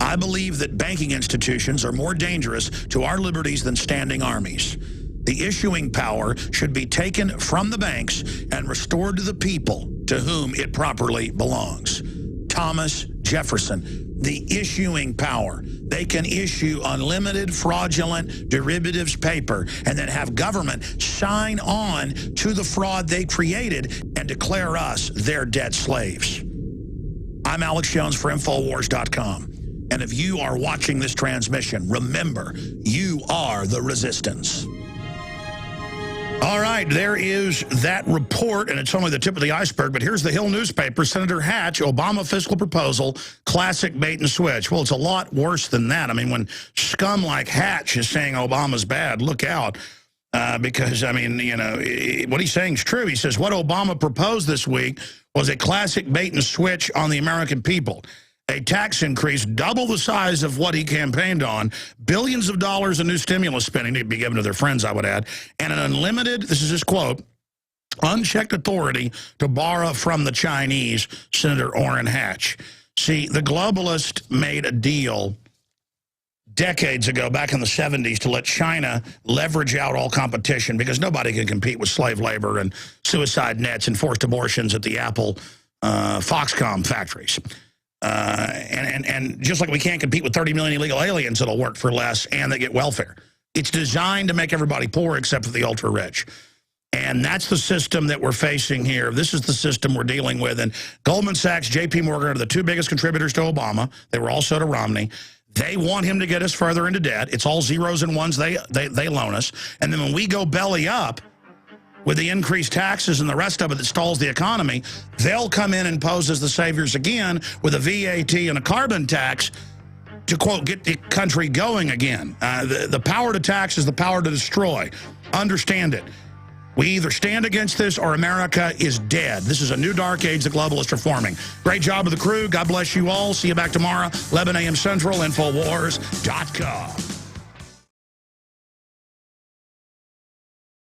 I believe that banking institutions are more dangerous to our liberties than standing armies. The issuing power should be taken from the banks and restored to the people to whom it properly belongs. Thomas Jefferson, the issuing power. They can issue unlimited fraudulent derivatives paper and then have government sign on to the fraud they created and declare us their debt slaves. I'm Alex Jones for Infowars.com. And if you are watching this transmission, remember, you are the resistance. All right, there is that report, and it's only the tip of the iceberg, but here's the Hill newspaper. Senator Hatch, Obama fiscal proposal, classic bait and switch. Well, it's a lot worse than that. I mean, when scum like Hatch is saying Obama's bad, look out. Because, I mean, you know, what he's saying is true. He says what Obama proposed this week was a classic bait and switch on the American people. A tax increase double the size of what he campaigned on, billions of dollars in new stimulus spending to be given to their friends, I would add, and an unlimited, this is his quote, unchecked authority to borrow from the Chinese, Senator Orrin Hatch. See, the globalist made a deal decades ago, back in the 70s, to let China leverage out all competition because nobody can compete with slave labor and suicide nets and forced abortions at the Apple Foxconn factories. And just like we can't compete with 30 million illegal aliens that'll work for less and they get welfare. It's designed to make everybody poor except for the ultra-rich. And that's the system that we're facing here. This is the system we're dealing with. And Goldman Sachs, J.P. Morgan are the two biggest contributors to Obama. They were also to Romney. They want him to get us further into debt. It's all zeros and ones they loan us. And then when we go belly up with the increased taxes and the rest of it that stalls the economy, they'll come in and pose as the saviors again with a VAT and a carbon tax to, quote, get the country going again. The power to tax is the power to destroy. Understand it. We either stand against this or America is dead. This is a new dark age the globalists are forming. Great job with the crew. God bless you all. See you back tomorrow, 11 a.m. Central, Infowars.com.